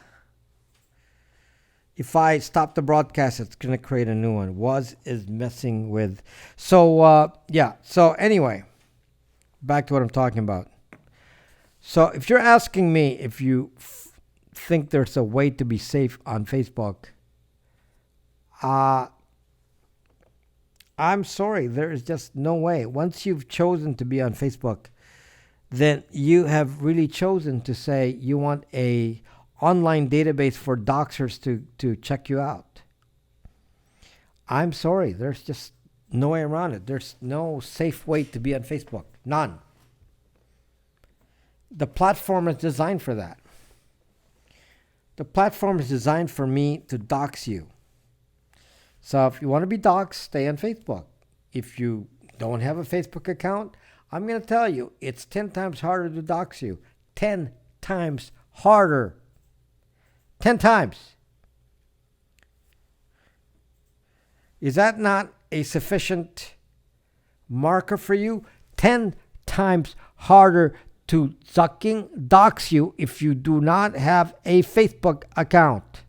if I stop the broadcast, it's gonna create a new one. Was is messing with. So yeah. So anyway, back to what I'm talking about. So if you're asking me if you think there's a way to be safe on Facebook, I'm sorry, there is just no way. Once you've chosen to be on Facebook, then you have really chosen to say you want a online database for doxers to check you out. I'm sorry, there's just no way around it. There's no safe way to be on Facebook. None. The platform is designed for that. The platform is designed for me to dox you. So if you want to be doxxed, stay on Facebook. If you don't have a Facebook account, I'm going to tell you, it's 10 times harder to dox you. 10 times harder. 10 times. Is that not a sufficient marker for you? 10 times harder to sucking dox you if you do not have a Facebook account.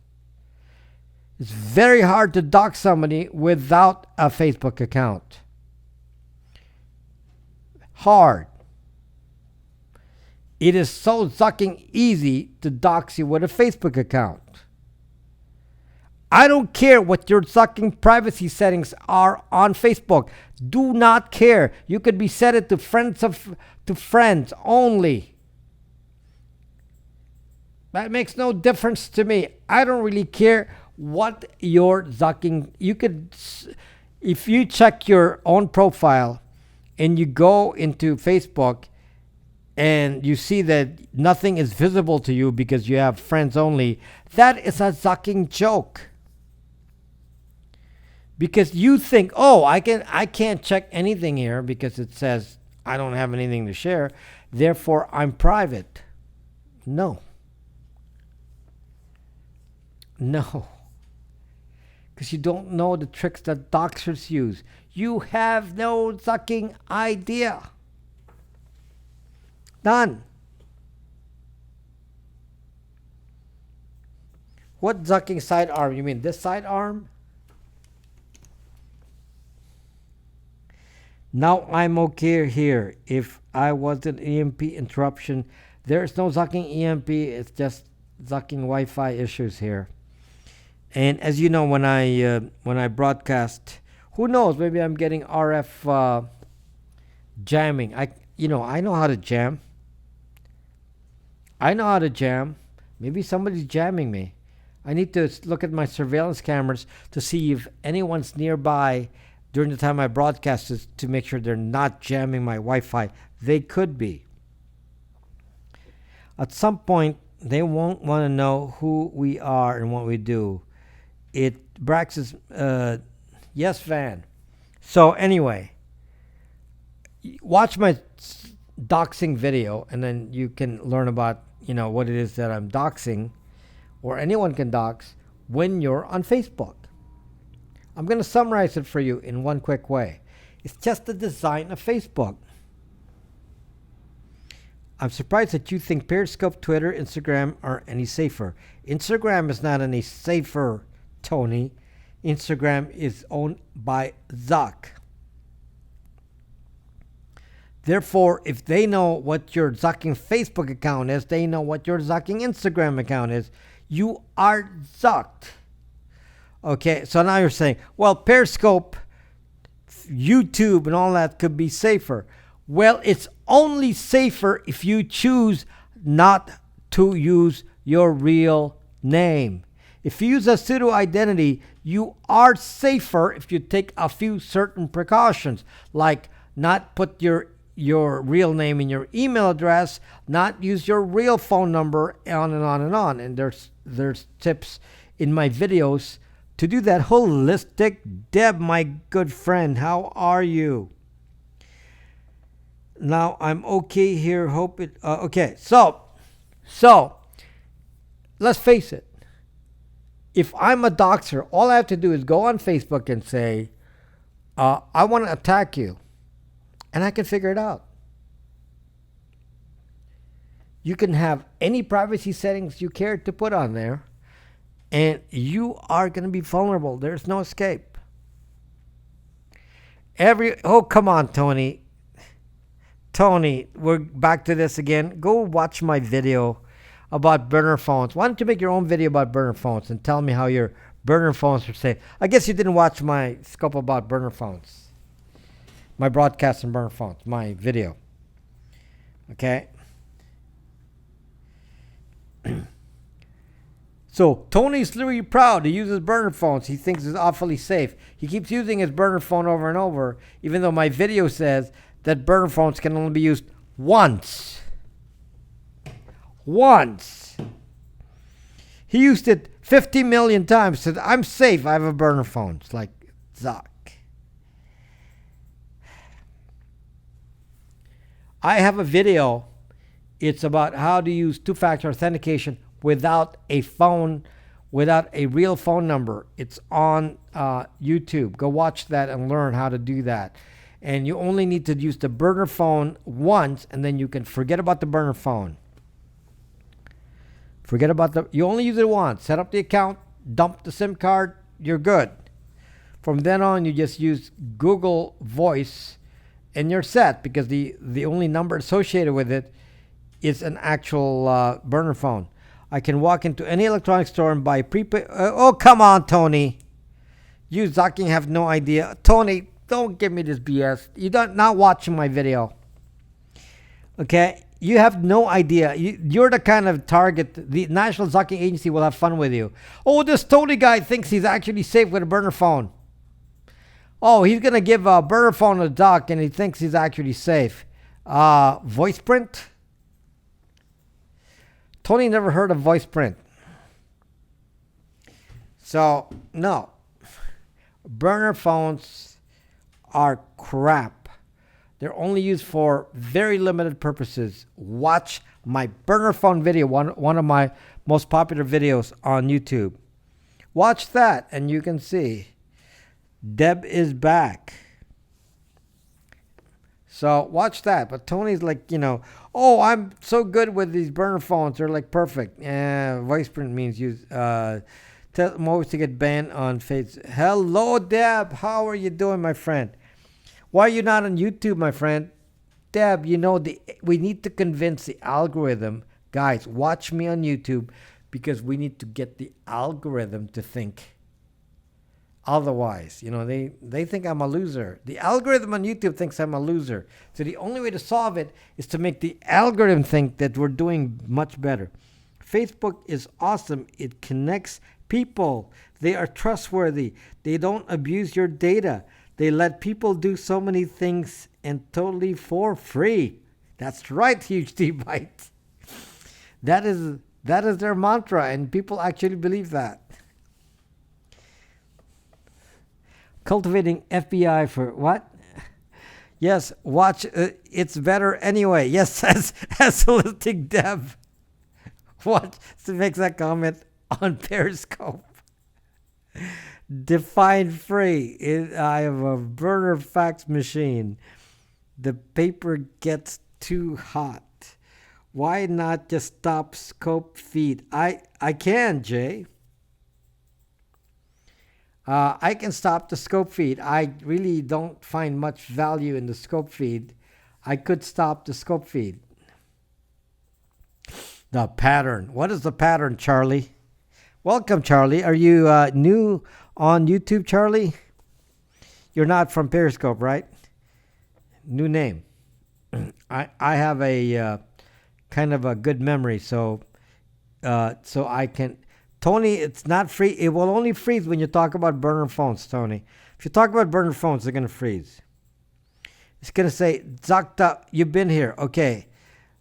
It's very hard to dox somebody without a Facebook account. Hard. It is so sucking easy to dox you with a Facebook account. I don't care what your sucking privacy settings are on Facebook. Do not care. You could be set it to friends only. That makes no difference to me. I don't really care what your zucking. You could, if you check your own profile and you go into Facebook and you see that nothing is visible to you because you have friends only, that is a zucking joke. Because you think, oh, I can't check anything here because it says I don't have anything to share, therefore I'm private. No. No. Because you don't know the tricks that doxers use. You have no sucking idea. None. What zucking sidearm? You mean this sidearm? Now I'm okay here. If I was an EMP interruption, there's no zucking EMP. It's just zucking Wi-Fi issues here. And as you know, when I broadcast, who knows? Maybe I'm getting RF jamming. I know how to jam. I know how to jam, Maybe somebody's jamming me. I need to look at my surveillance cameras to see if anyone's nearby during the time I broadcast this to make sure they're not jamming my Wi-Fi. They could be. At some point, they won't want to know who we are and what we do. Brax is yes, Van. So anyway, watch my doxing video, and then you can learn about what it is that I'm doxing, or anyone can dox when you're on Facebook. I'm going to summarize it for you in one quick way. It's just the design of Facebook. I'm surprised that you think Periscope, Twitter, Instagram are any safer. Instagram is not any safer, Tony. Instagram is owned by Zuck. Therefore, if they know what your Zucking Facebook account is, they know what your Zucking Instagram account is. You are Zucked. Okay, so now you're saying, well, Periscope, YouTube, and all that could be safer. Well, it's only safer if you choose not to use your real name. If you use a pseudo identity, you are safer if you take a few certain precautions, like not put your real name in your email address, not use your real phone number, on and on and on. And there's tips in my videos to do that holistic. Deb, my good friend, how are you? Now I'm okay here. Hope it. Okay, so let's face it. If I'm a doxer, all I have to do is go on Facebook and say, I want to attack you, and I can figure it out. You can have any privacy settings you care to put on there, and you are going to be vulnerable. There's no escape. Oh, come on, Tony. Tony, we're back to this again. Go watch my video about burner phones. Why don't you make your own video about burner phones and tell me how your burner phones are safe? I guess you didn't watch my scope about burner phones. My broadcast on burner phones, my video. Okay? So, Tony's literally proud to use his burner phones. He thinks it's awfully safe. He keeps using his burner phone over and over, even though my video says that burner phones can only be used once. Once. He used it 50 million times. Said, I'm safe. I have a burner phone. It's like, Zuck. I have a video. It's about how to use two-factor authentication without a phone, without a real phone number. It's on YouTube. Go watch that and learn how to do that. And you only need to use the burner phone once, and then you can forget about the burner phone. You only use it once. Set up the account, dump the SIM card, you're good. From then on, you just use Google Voice, and you're set, because the only number associated with it is an actual burner phone. I can walk into any electronic store and buy prepaid. Oh, come on, Tony. You Zucking have no idea. Tony, don't give me this BS. You're not watching my video. Okay? You have no idea. You're the kind of target. The National Zucking Agency will have fun with you. Oh, this Tony guy thinks he's actually safe with a burner phone. Oh, he's going to give a burner phone a duck, and he thinks he's actually safe. Voice print? Tony never heard of voice print. So, no. Burner phones are crap. They're only used for very limited purposes. Watch my burner phone video, one of my most popular videos on YouTube. Watch that, and you can see Deb is back. So watch that. But Tony's like, oh, I'm so good with these burner phones. They're like perfect. Voice print means use. Tell them always to get banned on Facebook. Hello, Deb. How are you doing, my friend? Why are you not on YouTube, my friend? Deb, we need to convince the algorithm. Guys, watch me on YouTube, because we need to get the algorithm to think otherwise. They think I'm a loser. The algorithm on YouTube thinks I'm a loser. So the only way to solve it is to make the algorithm think that we're doing much better. Facebook is awesome. It connects people. They are trustworthy. They don't abuse your data. They let people do so many things and totally for free. That's right, huge D Byte. That is their mantra, and people actually believe that. Cultivating FBI for what? Yes, watch. It's better anyway. Yes, as holistic Deb. Watch. So makes that comment on Periscope. Define free. I have a burner fax machine. The paper gets too hot. Why not just stop scope feed? I can, Jay. I can stop the scope feed. I really don't find much value in the scope feed. I could stop the scope feed. The pattern. What is the pattern, Charlie? Welcome, Charlie. Are you new on YouTube, Charlie? You're not from Periscope, right? New name. I have a kind of a good memory, so I can. Tony, it's not free. It will only freeze when you talk about burner phones, Tony. If you talk about burner phones, they're gonna freeze. It's gonna say Zucked up. You've been here, okay?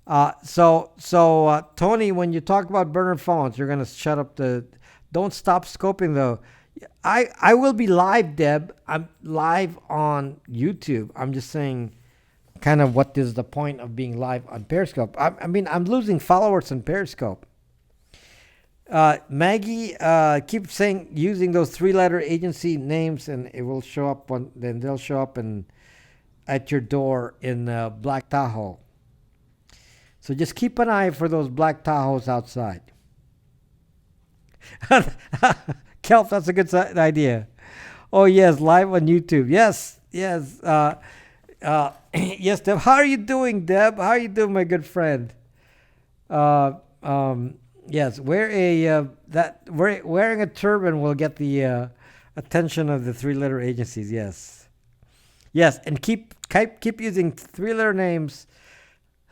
Tony, when you talk about burner phones, you're gonna shut up the. Don't stop scoping though. I will be live, Deb. I'm live on YouTube. I'm just saying, kind of what is the point of being live on Periscope? I mean, I'm losing followers on Periscope. Maggie, keep saying using those 3-letter agency names, and it will show up. Then they'll show up at your door in Black Tahoe. So just keep an eye for those black Tahoes outside. Kelp, that's a good idea. Oh yes, live on YouTube. Yes. Yes, Deb. How are you doing, Deb? How are you doing, my good friend? Yes, wearing a turban will get the attention of the 3-letter agencies. Yes, and keep using 3-letter names.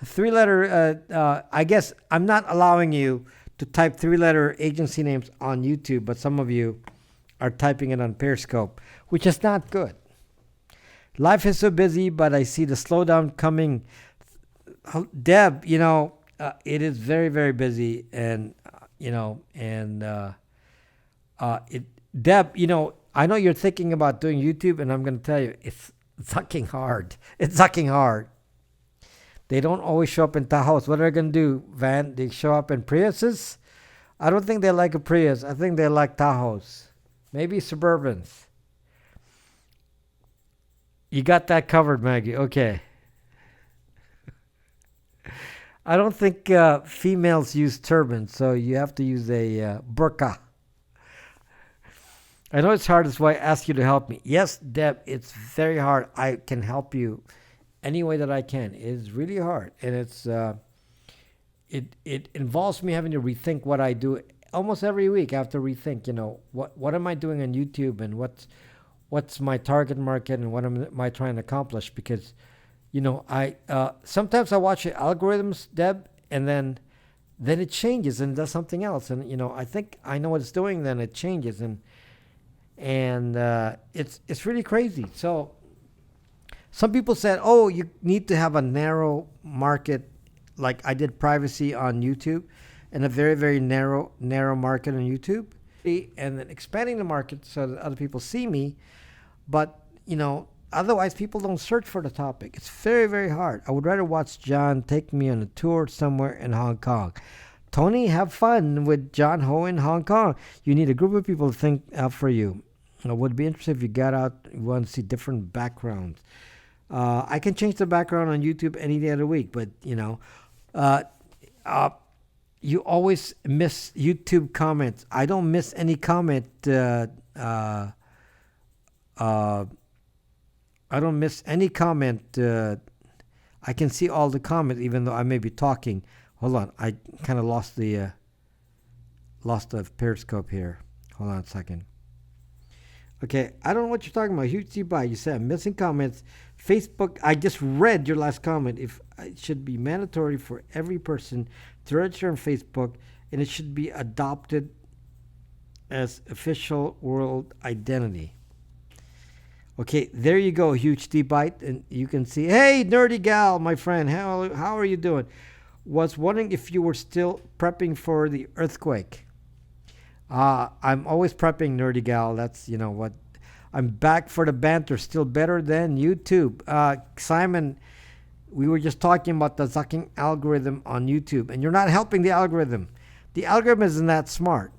3-letter. I guess I'm not allowing you to type 3-letter agency names on YouTube, but some of you are typing it on Periscope, which is not good. Life is so busy, but I see the slowdown coming. Deb, it is very, very busy, and Deb, I know you're thinking about doing YouTube, and I'm going to tell you, it's sucking hard. It's sucking hard. They don't always show up in Tahoes. What are they going to do, Van? They show up in Priuses? I don't think they like a Prius. I think they like Tahoes. Maybe Suburbans. You got that covered, Maggie. Okay. I don't think females use turbans, so you have to use a burqa. I know it's hard. That's why I asked you to help me. Yes, Deb, it's very hard. I can help you any way that I can. It's really hard, and it involves me having to rethink what I do almost every week. I have to rethink. What am I doing on YouTube, and what's my target market, and what am I trying to accomplish? Because I sometimes I watch the algorithms, Deb, and then it changes and does something else, and I think I know what it's doing. Then it changes, and it's really crazy. So some people said, "Oh, you need to have a narrow market," like I did privacy on YouTube, and a very, very narrow market on YouTube, and then expanding the market so that other people see me, but otherwise, people don't search for the topic. It's very, very hard. I would rather watch John take me on a tour somewhere in Hong Kong. Tony, have fun with John Ho in Hong Kong. You need a group of people to think out for you. It would be interesting if you got out, you want to see different backgrounds. I can change the background on YouTube any day of the week, but, you always miss YouTube comments. I don't miss any comment. I don't miss any comment. I can see all the comments, even though I may be talking. Hold on, I kind of lost the Periscope here. Hold on a second. Okay, I don't know what you're talking about. Huge by you said I'm missing comments. Facebook, I just read your last comment. If it should be mandatory for every person to register on Facebook, and it should be adopted as official world identity. Okay, there you go, huge debate, and you can see. Hey, nerdy gal, my friend, how are you doing? Was wondering if you were still prepping for the earthquake. I'm always prepping, nerdy gal. That's what. I'm back for the banter, still better than YouTube. Simon, we were just talking about the Zucking algorithm on YouTube, and you're not helping the algorithm. The algorithm isn't that smart.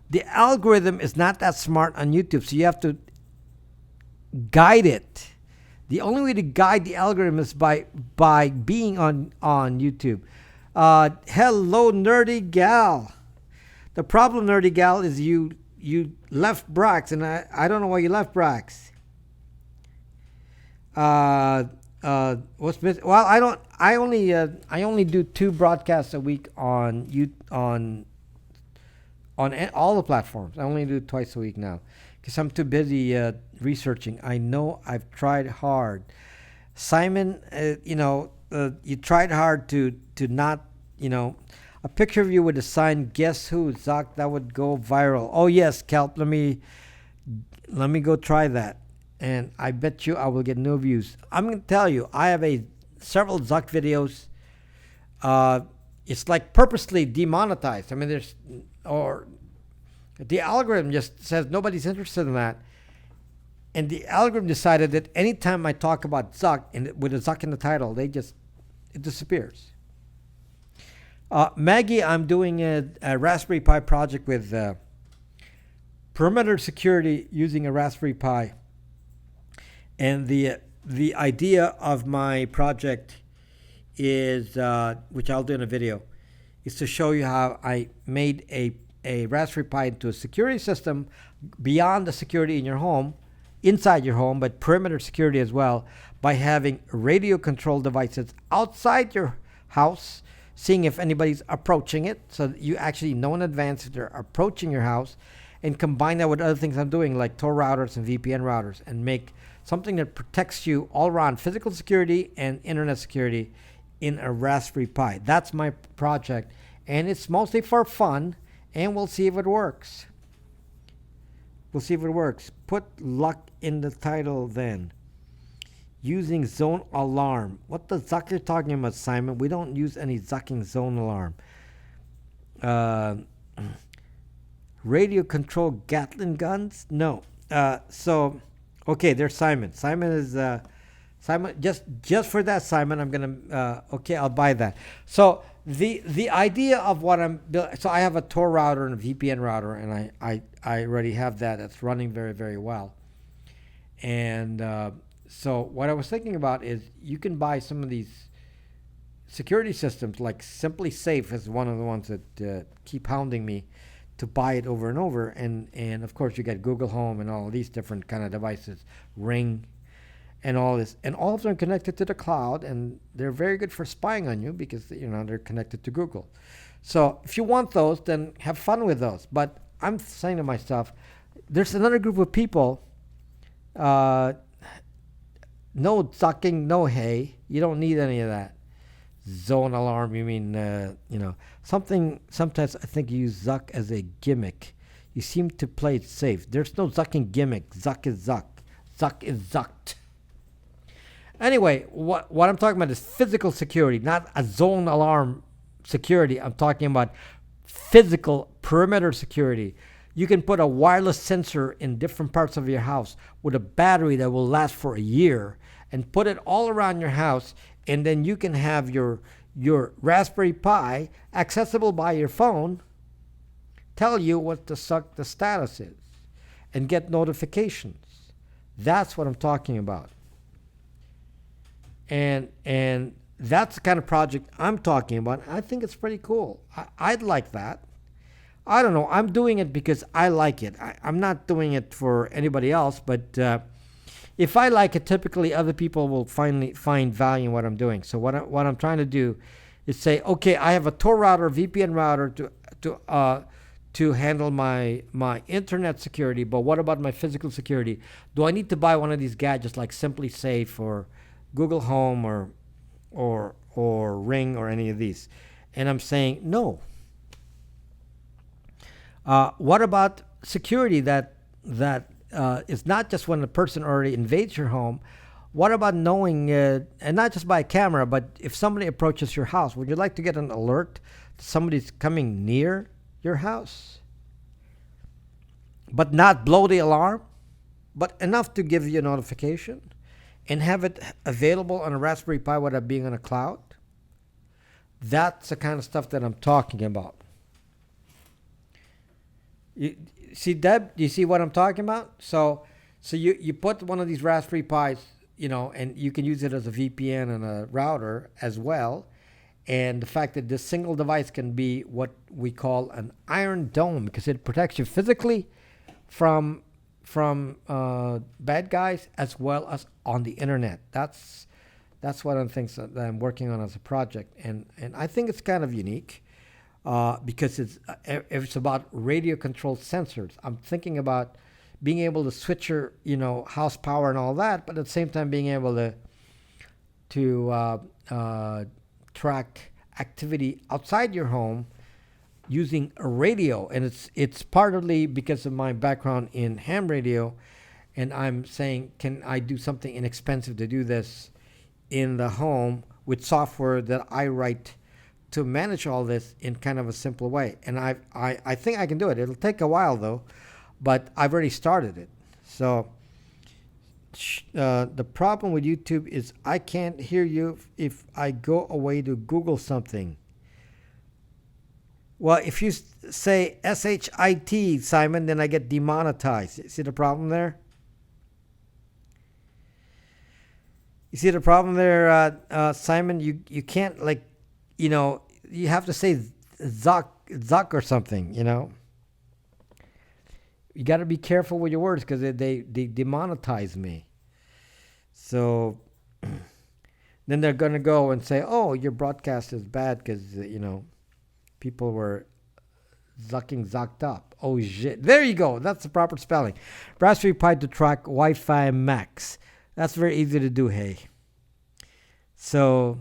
The algorithm is not that smart on YouTube, so you have to guide it. The only way to guide the algorithm is by being on YouTube. Hello, nerdy gal. The problem, nerdy gal, is you left Brax, and I don't know why you left Brax. What's missing? Well, I only do 2 broadcasts a week on all the platforms. I only do it twice a week now because I'm too busy researching. I know I've tried hard. Simon, you tried hard to not, a picture of you with a sign, guess who, Zuck, that would go viral. Oh, yes, Kelp, let me go try that. And I bet you I will get no views. I'm going to tell you, I have several Zuck videos. It's like purposely demonetized. I mean, the algorithm just says nobody's interested in that. And the algorithm decided that anytime I talk about Zuck, and with a Zuck in the title, it disappears. Maggie, I'm doing a Raspberry Pi project with perimeter security using a Raspberry Pi. And the idea of my project is, which I'll do in a video, is to show you how I made a Raspberry Pi into a security system beyond the security in your home, inside your home, but perimeter security as well, by having radio control devices outside your house, seeing if anybody's approaching it, so that you actually know in advance if they're approaching your house, and combine that with other things I'm doing like Tor routers and VPN routers, and make something that protects you all around physical security and internet security in a Raspberry Pi. That's my project, and it's mostly for fun, and we'll see if it works. Put luck in the title then. Using zone alarm. What the Zuck you're talking about, Simon? We don't use any Zucking zone alarm. Radio control Gatling guns? No. Okay, there's Simon. Simon is Simon. Just for that, Simon, I'm gonna. Okay, I'll buy that. So the idea of what I'm building. So I have a Tor router and a VPN router, and I already have that. That's running very, very well. And so what I was thinking about is you can buy some of these security systems, like Simply Safe is one of the ones that keep hounding me to buy it over and over. And of course you get Google Home and all these different kind of devices, Ring and all this. And all of them are connected to the cloud, and they're very good for spying on you because, they're connected to Google. So if you want those, then have fun with those. But I'm saying to myself, there's another group of people, no Zucking, no hay. You don't need any of that. Zone alarm, you mean, something. Sometimes I think you use Zuck as a gimmick. You seem to play it safe. There's no Zucking gimmick. Zuck is Zuck. Zuck is Zucked. Anyway, what I'm talking about is physical security, not a zone alarm security. I'm talking about physical perimeter security. You can put a wireless sensor in different parts of your house with a battery that will last for a year, and put it all around your house, and then you can have your Raspberry Pi accessible by your phone tell you what the status is and get notifications. That's what I'm talking about. And that's the kind of project I'm talking about. I think it's pretty cool. I'd like that. I don't know. I'm doing it because I like it. I'm not doing it for anybody else, but if I like it, typically other people will find value in what I'm doing. So what I'm trying to do is say, okay, I have a Tor router, VPN router to handle my internet security, but what about my physical security? Do I need to buy one of these gadgets like Simply Safe or Google Home or Ring or any of these? And I'm saying no. What about security that is not just when the person already invades your home? What about knowing, and not just by a camera, but if somebody approaches your house, would you like to get an alert that somebody's coming near your house? But not blow the alarm, but enough to give you a notification and have it available on a Raspberry Pi without being on a cloud? That's the kind of stuff that I'm talking about. You see, Deb, do you see what I'm talking about? So you put one of these Raspberry Pis, and you can use it as a VPN and a router as well. And the fact that this single device can be what we call an iron dome, because it protects you physically from bad guys as well as on the internet. That's one of the things that I'm working on as a project, and I think it's kind of unique because it's about radio controlled sensors. I'm thinking about being able to switch your house power and all that, but at the same time being able to track activity outside your home using a radio. And it's partly because of my background in ham radio, and I'm saying, can I do something inexpensive to do this in the home with software that I write to manage all this in kind of a simple way? And I think I can do it. It'll take a while though, but I've already started it. So the problem with YouTube is I can't hear you if I go away to Google something. Well, if you say SHIT, Simon, then I get demonetized. See the problem there? You see the problem there, Simon? You can't, you have to say Zuck or something, You got to be careful with your words because they demonetize me. So then they're going to go and say, oh, your broadcast is bad because, people were zucked up. Oh, shit. There you go. That's the proper spelling. Raspberry Pi to track Wi-Fi Max. That's very easy to do, hey. So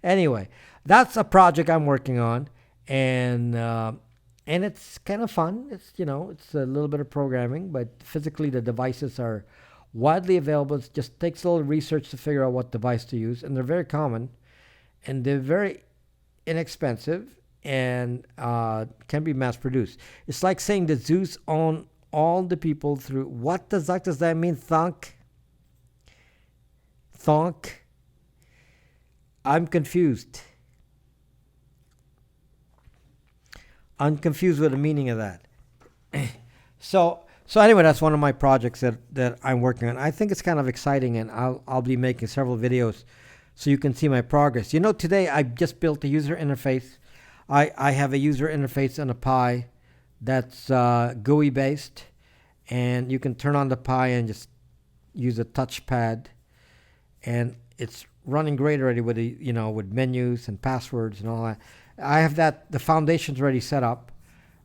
anyway, that's a project I'm working on, and it's kind of fun. It's it's a little bit of programming, but physically the devices are widely available. It just takes a little research to figure out what device to use, and they're very common, and they're very inexpensive, and can be mass produced. It's like saying the Zeus own all the people through. What does that mean? Thonk? I'm confused. I'm confused with the meaning of that. So anyway, that's one of my projects that I'm working on. I think it's kind of exciting, and I'll be making several videos so you can see my progress. Today I just built a user interface. I have a user interface on a Pi that's GUI based, and you can turn on the Pi and just use a touchpad, and it's running great already with with menus and passwords and all that. I have the foundations already set up,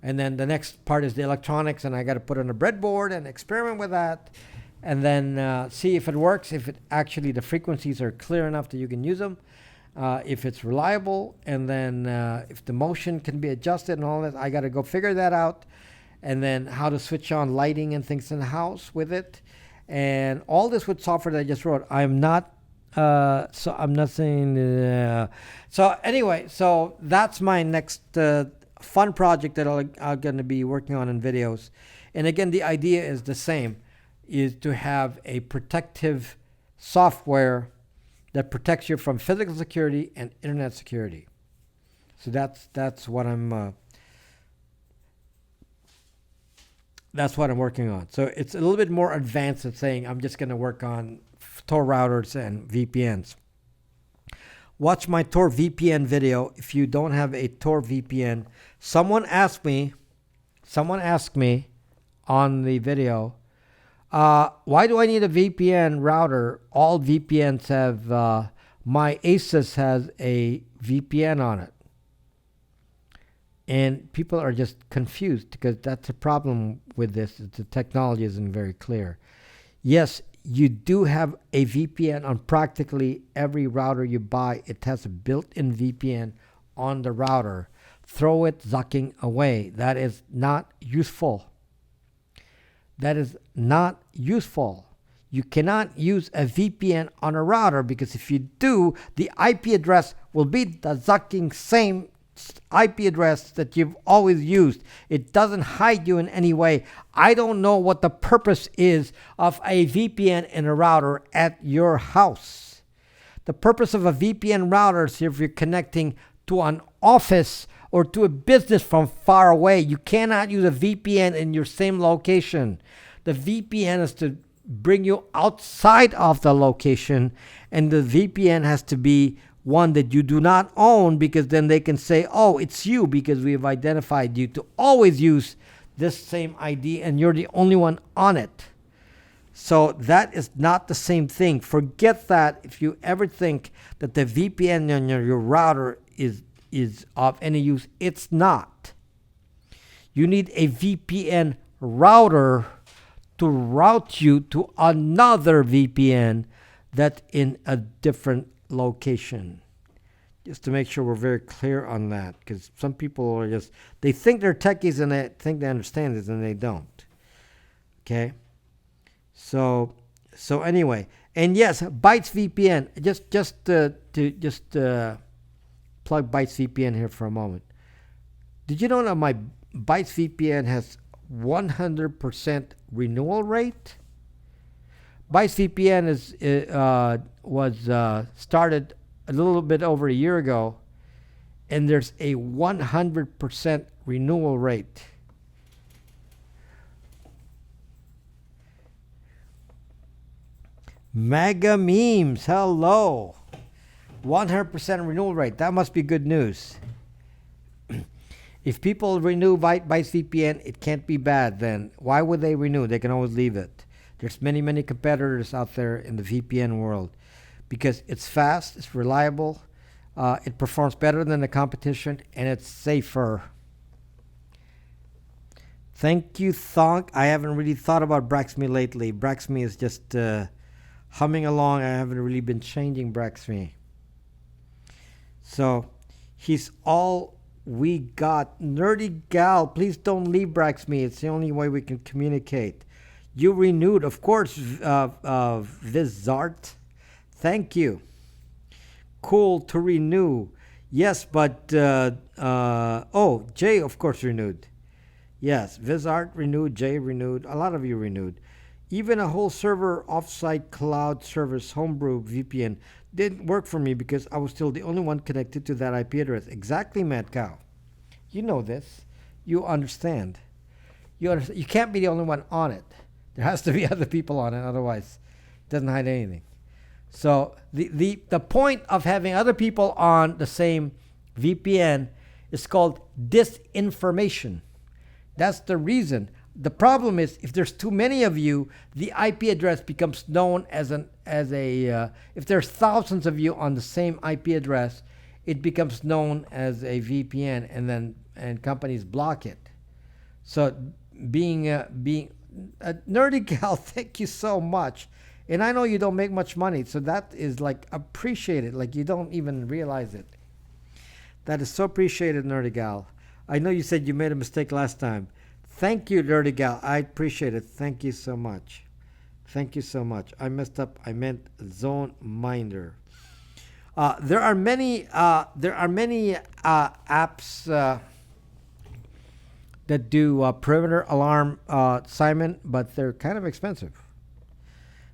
and then the next part is the electronics, and I got to put on a breadboard and experiment with that, and then see if it works, if it actually the frequencies are clear enough that you can use them, if it's reliable, and then if the motion can be adjusted and all that. I got to go figure that out, and then how to switch on lighting and things in the house with it, and all this with software that I just wrote. I'm not saying. So anyway, so that's my next fun project that I'm going to be working on in videos. And again, the idea is the same, is to have a protective software that protects you from physical security and internet security. So that's what I'm working on. So it's a little bit more advanced than saying I'm just going to work on Tor routers and VPNs. Watch my Tor VPN video if you don't have a Tor VPN. Someone asked me on the video, why do I need a VPN router? All VPNs have, my Asus has a VPN on it. And people are just confused because that's a problem with this. The technology isn't very clear. Yes, you do have a VPN on practically every router you buy. It has a built-in VPN on the router. Throw it zucking away. That is not useful. That is not useful. You cannot use a VPN on a router because if you do, the IP address will be the zucking same IP address that you've always used. It doesn't hide you in any way. I don't know what the purpose is of a VPN in a router at your house. The purpose of a VPN router is if you're connecting to an office or to a business from far away. You cannot use a VPN in your same location. The VPN is to bring you outside of the location, and the VPN has to be one that you do not own, because then they can say, oh, it's you because we have identified you to always use this same ID and you're the only one on it. So that is not the same thing. Forget that. If you ever think that the VPN on your router is of any use, it's not. You need a VPN router to route you to another VPN that's in a different location. Just to make sure we're very clear on that, because some people are just, they think they're techies and they think they understand this and they don't. Okay? So anyway, and yes, Bytes VPN, just plug Bytes VPN here for a moment. Did you know that my Bytes VPN has 100% renewal rate? Bytes VPN was started a little bit over a year ago, and there's a 100% renewal rate. Mega memes, hello. 100% renewal rate. That must be good news. If people renew Bytes VPN, it can't be bad then. Why would they renew? They can always leave it. There's many competitors out there in the VPN world because it's fast, it's reliable, it performs better than the competition, and it's safer. Thank you, Thonk. I haven't really thought about Braxme lately. Braxme is just humming along. I haven't really been changing Braxme. So he's all we got. Nerdy Gal, please don't leave Braxme. It's the only way we can communicate. You renewed, of course, Vizart. Thank you. Cool to renew. Yes, but, Jay, of course, renewed. Yes, Vizart renewed, Jay renewed, a lot of you renewed. Even a whole server offsite cloud service homebrew VPN didn't work for me because I was still the only one connected to that IP address. Exactly, Mad Cow. You know this. You understand. You can't be the only one on it. There has to be other people on it, otherwise it doesn't hide anything. So the point of having other people on the same VPN is called disinformation. That's the reason. The problem is if there's too many of you, the IP address becomes known as if there's thousands of you on the same IP address, it becomes known as a VPN, and companies block it. So being Nerdy Gal, thank you so much. And I know you don't make much money, so that is like appreciated. Like you don't even realize it. That is so appreciated, Nerdy Gal. I know you said you made a mistake last time. Thank you, Nerdy Gal. I appreciate it. Thank you so much. Thank you so much. I messed up. I meant Zone Minder. There are many apps that do perimeter alarm, Simon, but they're kind of expensive.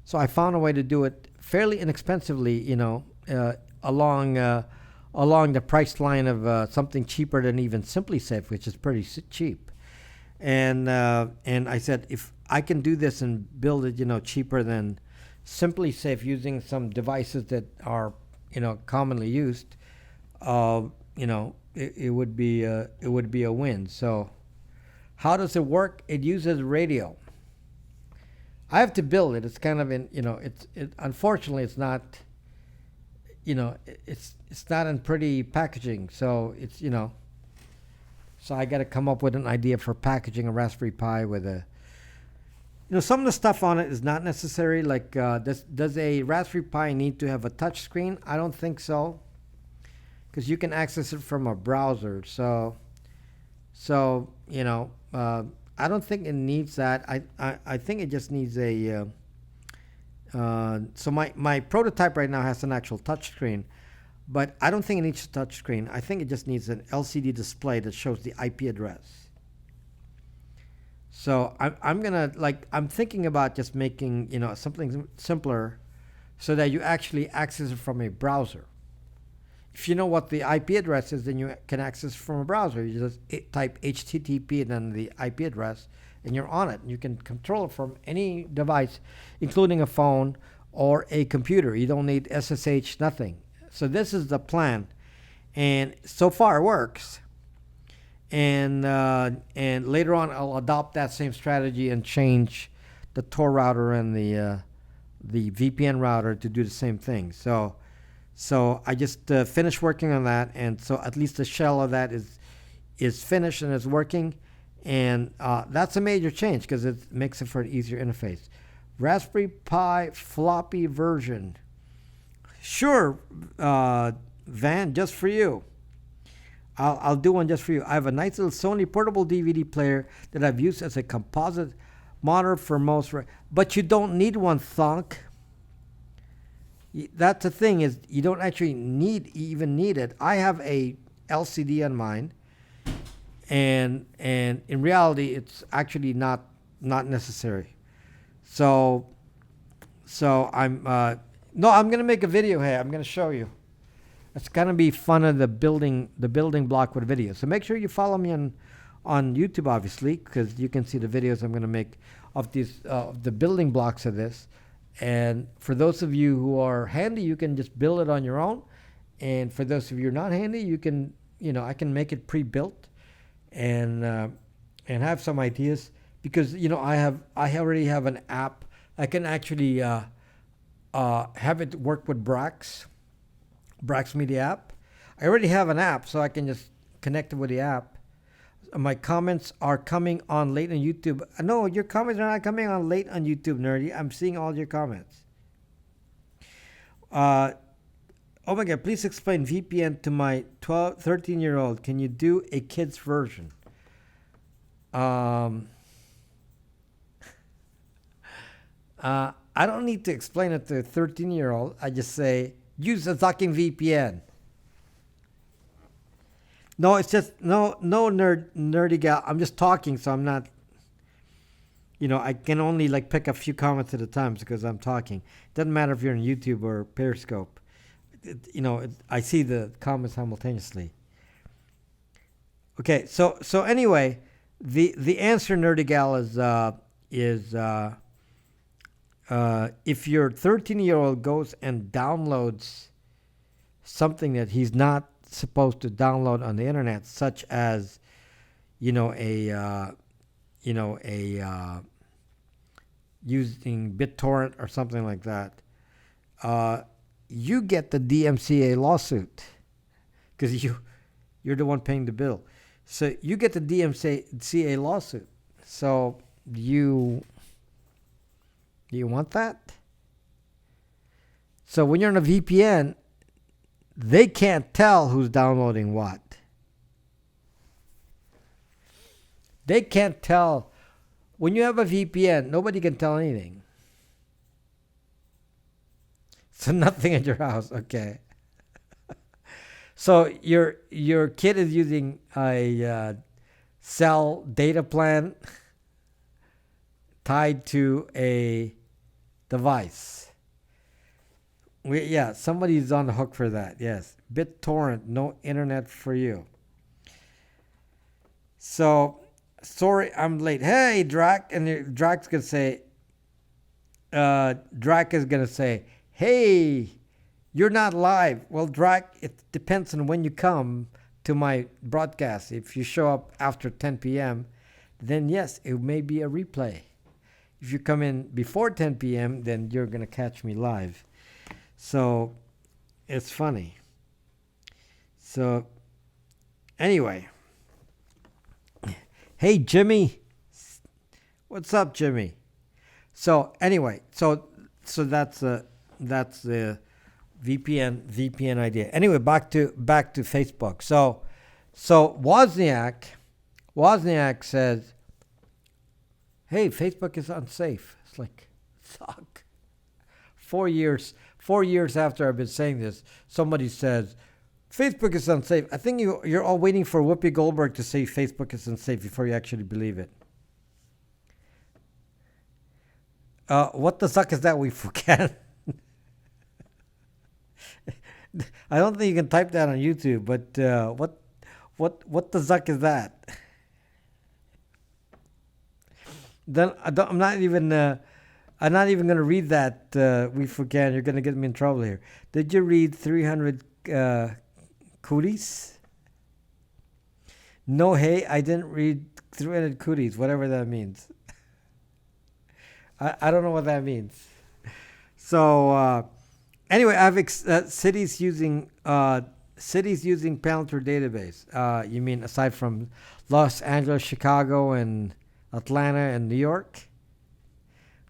So I found a way to do it fairly inexpensively, along the price line of something cheaper than even Simply Safe, which is pretty cheap. And I said, if I can do this and build it, cheaper than Simply Safe using some devices that are, commonly used, it would be a win. So how does it work? It uses radio. I have to build it. It's kind of unfortunately it's not, it's not in pretty packaging. So it's, So I got to come up with an idea for packaging a Raspberry Pi with a. Some of the stuff on it is not necessary. Like, does a Raspberry Pi need to have a touch screen? I don't think so, because you can access it from a browser. So I don't think it needs that. I think it just needs a. So my prototype right now has an actual touch screen, but I don't think it needs a touch screen. I think it just needs an LCD display that shows the IP address. So I'm thinking about just making something simpler, so that you actually access it from a browser. If you know what the IP address is, then you can access it from a browser. You just type HTTP and then the IP address, and you're on it. You can control it from any device, including a phone or a computer. You don't need SSH, nothing. So this is the plan, and so far it works. And later on, I'll adopt that same strategy and change the Tor router and the VPN router to do the same thing. So I just finished working on that, and so at least the shell of that is finished and is working, and that's a major change because it makes it for an easier interface. Raspberry Pi floppy version, sure, Van, just for you. I'll do one just for you. I have a nice little Sony portable DVD player that I've used as a composite monitor for most. But you don't need one, thunk. That's the thing, is you don't actually even need it. I have a LCD on mine, and in reality, it's actually not necessary. So I'm gonna make a video here. I'm gonna show you. It's gonna be fun of the building block with video. So make sure you follow me on YouTube, obviously, because you can see the videos I'm gonna make of these the building blocks of this. And for those of you who are handy, you can just build it on your own. And for those of you who are not handy, you can I can make it pre-built, and have some ideas, because I already have an app. I can actually have it work with Brax Media app. I already have an app, so I can just connect it with the app. My comments are coming on late on YouTube. No, your comments are not coming on late on YouTube, nerdy. I'm seeing all your comments. Oh my God, please explain VPN to my 13-year-old. Can you do a kid's version? I don't need to explain it to a 13-year-old. I just say, use a Zucked VPN. No, it's just no nerdy gal. I'm just talking, so I'm not. I can only pick a few comments at a time because I'm talking. It doesn't matter if you're on YouTube or Periscope. I see the comments simultaneously. Okay, so anyway, the answer, nerdy gal, is if your 13-year-old goes and downloads something that he's not supposed to download on the internet, such as using BitTorrent or something like that, you get the DMCA lawsuit, because you're the one paying the bill. So you get the DMCA lawsuit. So do you want that? So when you're on a VPN, they can't tell who's downloading what. They can't tell. When you have a VPN, nobody can tell anything. So nothing at your house, okay. So your kid is using a cell data plan tied to a device. Somebody's on the hook for that. Yes, BitTorrent, no internet for you. So, sorry, I'm late. Hey, Drac, and Drac's gonna say. Drac is gonna say, "Hey, you're not live." Well, Drac, it depends on when you come to my broadcast. If you show up after 10 p.m., then yes, it may be a replay. If you come in before 10 p.m., then you're gonna catch me live. So, it's funny. So, anyway, Hey, Jimmy. What's up, Jimmy? So anyway, so that's the VPN idea. Anyway, back to Facebook. So Wozniak says, "Hey, Facebook is unsafe." It's like, fuck. 4 years after I've been saying this, somebody says Facebook is unsafe. I think you're all waiting for Whoopi Goldberg to say Facebook is unsafe before you actually believe it. What the suck is that? We forget. I don't think you can type that on YouTube, but what the zuck is that? Then I'm not even gonna read that. We forget. You're gonna get me in trouble here. Did you read 300 cooties? No, hey, I didn't read 300 cooties. Whatever that means. I don't know what that means. So anyway, I have cities using Palantir database. You mean aside from Los Angeles, Chicago, and Atlanta and New York?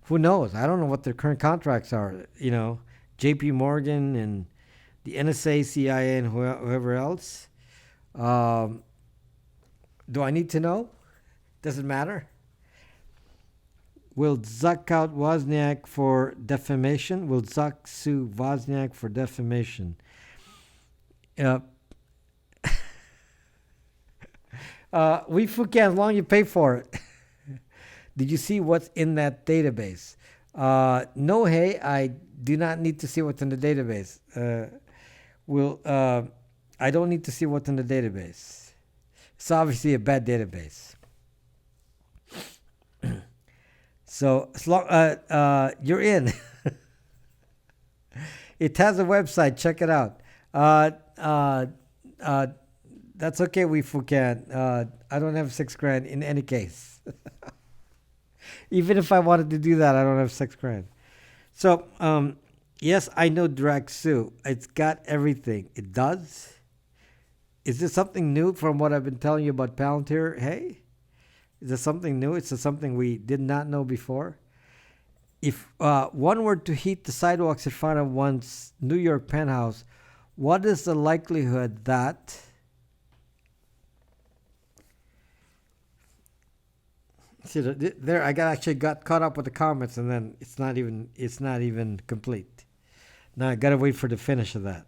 Who knows? I don't know what their current contracts are. J.P. Morgan and the NSA, CIA, and whoever else. Do I need to know? Does it matter? Will Zuck out Wozniak for defamation? Will Zuck sue Wozniak for defamation? We forget as long as you pay for it. Did you see what's in that database? No, hey, I do not need to see what's in the database. I don't need to see what's in the database. It's obviously a bad database. So you're in. It has a website. Check it out. That's okay. We forget. I don't have $6,000 in any case. Even if I wanted to do that, I don't have $6,000. So yes, I know Direct Sue. It's got everything. It does. Is this something new from what I've been telling you about Palantir? Hey. Is this something new? Is this something we did not know before? If one were to heat the sidewalks in front of one's New York penthouse, what is the likelihood that see there I got caught up with the comments and then it's not even complete. Now I gotta wait for the finish of that.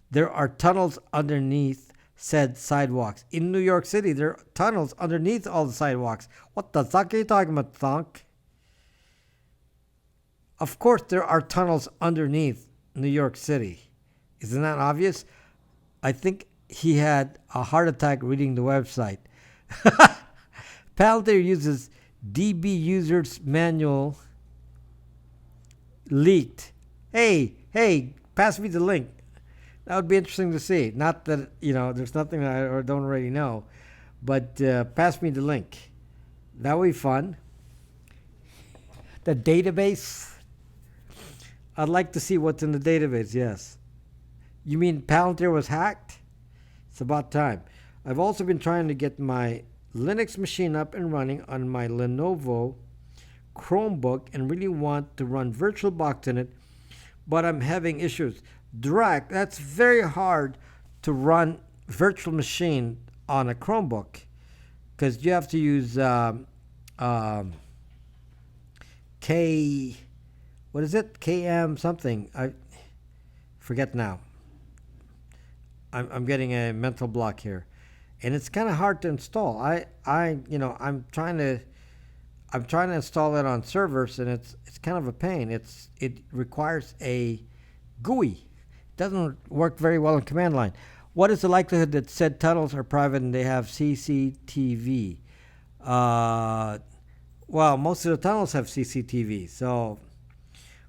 There are tunnels underneath said sidewalks. In New York City, there are tunnels underneath all the sidewalks. What the fuck are you talking about, thunk? Of course there are tunnels underneath New York City. Isn't that obvious? I think he had a heart attack reading the website. Palantir uses DB user's manual leaked. Hey, pass me the link. That would be interesting to see. Not that, there's nothing that I don't already know. But pass me the link. That would be fun. The database? I'd like to see what's in the database, yes. You mean Palantir was hacked? It's about time. I've also been trying to get my Linux machine up and running on my Lenovo Chromebook and really want to run VirtualBox in it, but I'm having issues. Direct, that's very hard to run virtual machine on a Chromebook because you have to use KM something. I forget now. I'm getting a mental block here, and it's kind of hard to install. I'm trying to install it on servers, and it's kind of a pain. It requires a GUI. Doesn't work very well in command line. What is the likelihood that said tunnels are private and they have CCTV? Well, most of the tunnels have CCTV. So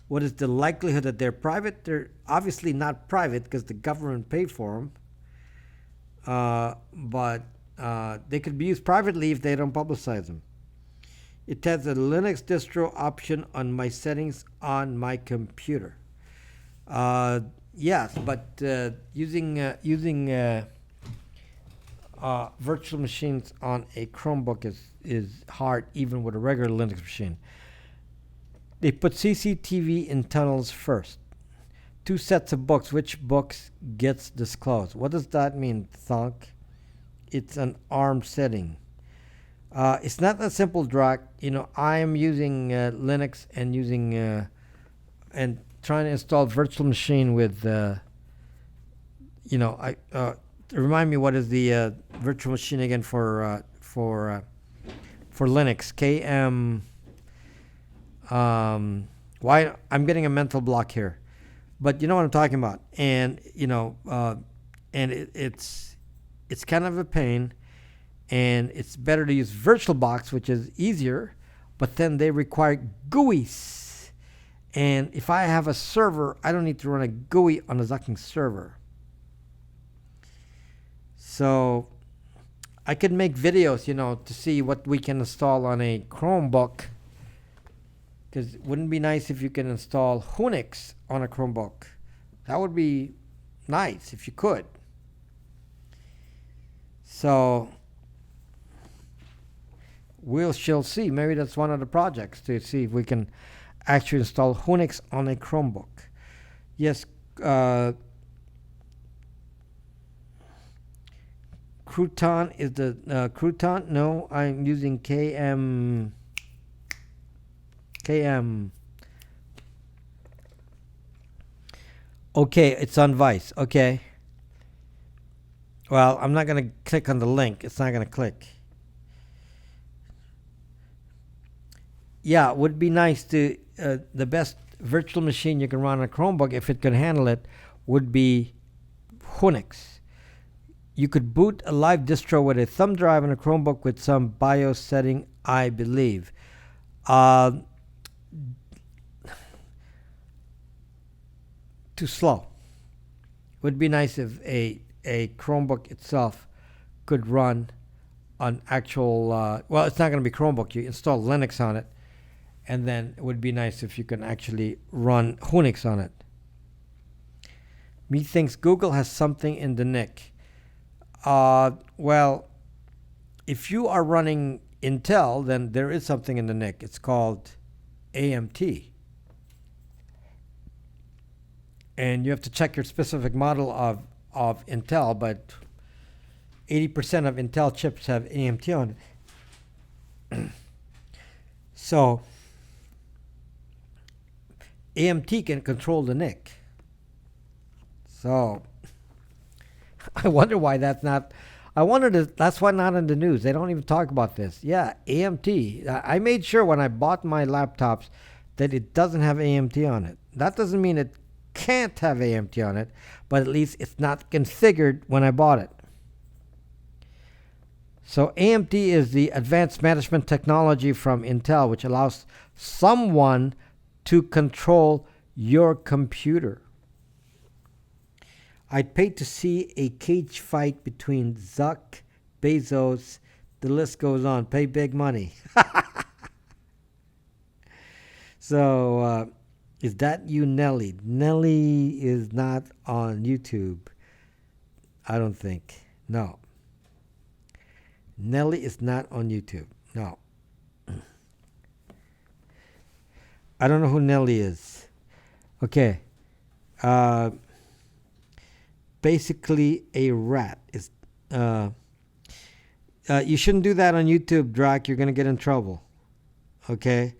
what is the likelihood that they're private? They're obviously not private because the government paid for them. But they could be used privately if they don't publicize them. It has a Linux distro option on my settings on my computer. Yes, but using virtual machines on a Chromebook is hard, even with a regular Linux machine. They put CCTV in tunnels first. Two sets of books. Which books gets disclosed? What does that mean, Thunk? It's an ARM setting. It's not that simple, Drac. I am using Linux and using and trying to install virtual machine with. I remind me what is the virtual machine again for Linux? KM. Why I'm getting a mental block here, but you know what I'm talking about, and it's kind of a pain, and it's better to use VirtualBox, which is easier, but then they require GUIs, and if I have a server, I don't need to run a GUI on a Zucked server. So I could make videos, to see what we can install on a Chromebook. Because it wouldn't be nice if you can install Unix on a Chromebook. That would be nice if you could. So shall see. Maybe that's one of the projects to see if we can actually install Unix on a Chromebook. Yes, Crouton is the Crouton. No, I'm using KM. Okay, it's on Vice. Okay. Well, I'm not going to click on the link. It's not going to click. Yeah, it would be nice to. The best virtual machine you can run on a Chromebook, if it can handle it, would be Unix. You could boot a live distro with a thumb drive on a Chromebook with some BIOS setting, I believe. Too slow. Would be nice if a Chromebook itself could run on actual. Well, it's not going to be Chromebook. You install Linux on it, and then it would be nice if you can actually run Unix on it. Methinks Google has something in the nick. Well, if you are running Intel, then there is something in the nick. It's called AMT. And you have to check your specific model of Intel, but 80% of Intel chips have AMT on it. So AMT can control the NIC. So I wonder why that's not. That's why not in the news. They don't even talk about this. Yeah, AMT. I made sure when I bought my laptops that it doesn't have AMT on it. That doesn't mean it can't have AMT on it, but at least it's not configured when I bought it. So AMT is the advanced management technology from Intel, which allows someone to control your computer. I'd pay to see a cage fight between Zuck, Bezos, the list goes on. Pay big money. So, is that you, Nelly? Nelly is not on YouTube. I don't think. No. Nelly is not on YouTube. No. I don't know who Nelly is. Okay. Basically a rat. Is you shouldn't do that on YouTube, Drac. You're going to get in trouble. Okay?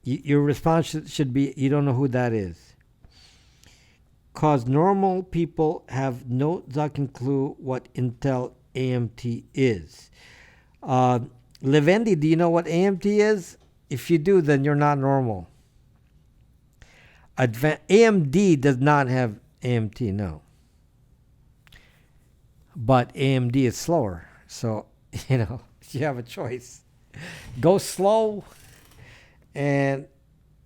Your response should be, you don't know who that is. Because normal people have no fucking clue what Intel AMT is. Levendi, do you know what AMT is? If you do, then you're not normal. AMD does not have AMT, no. But AMD is slower. So, you have a choice. Go slow and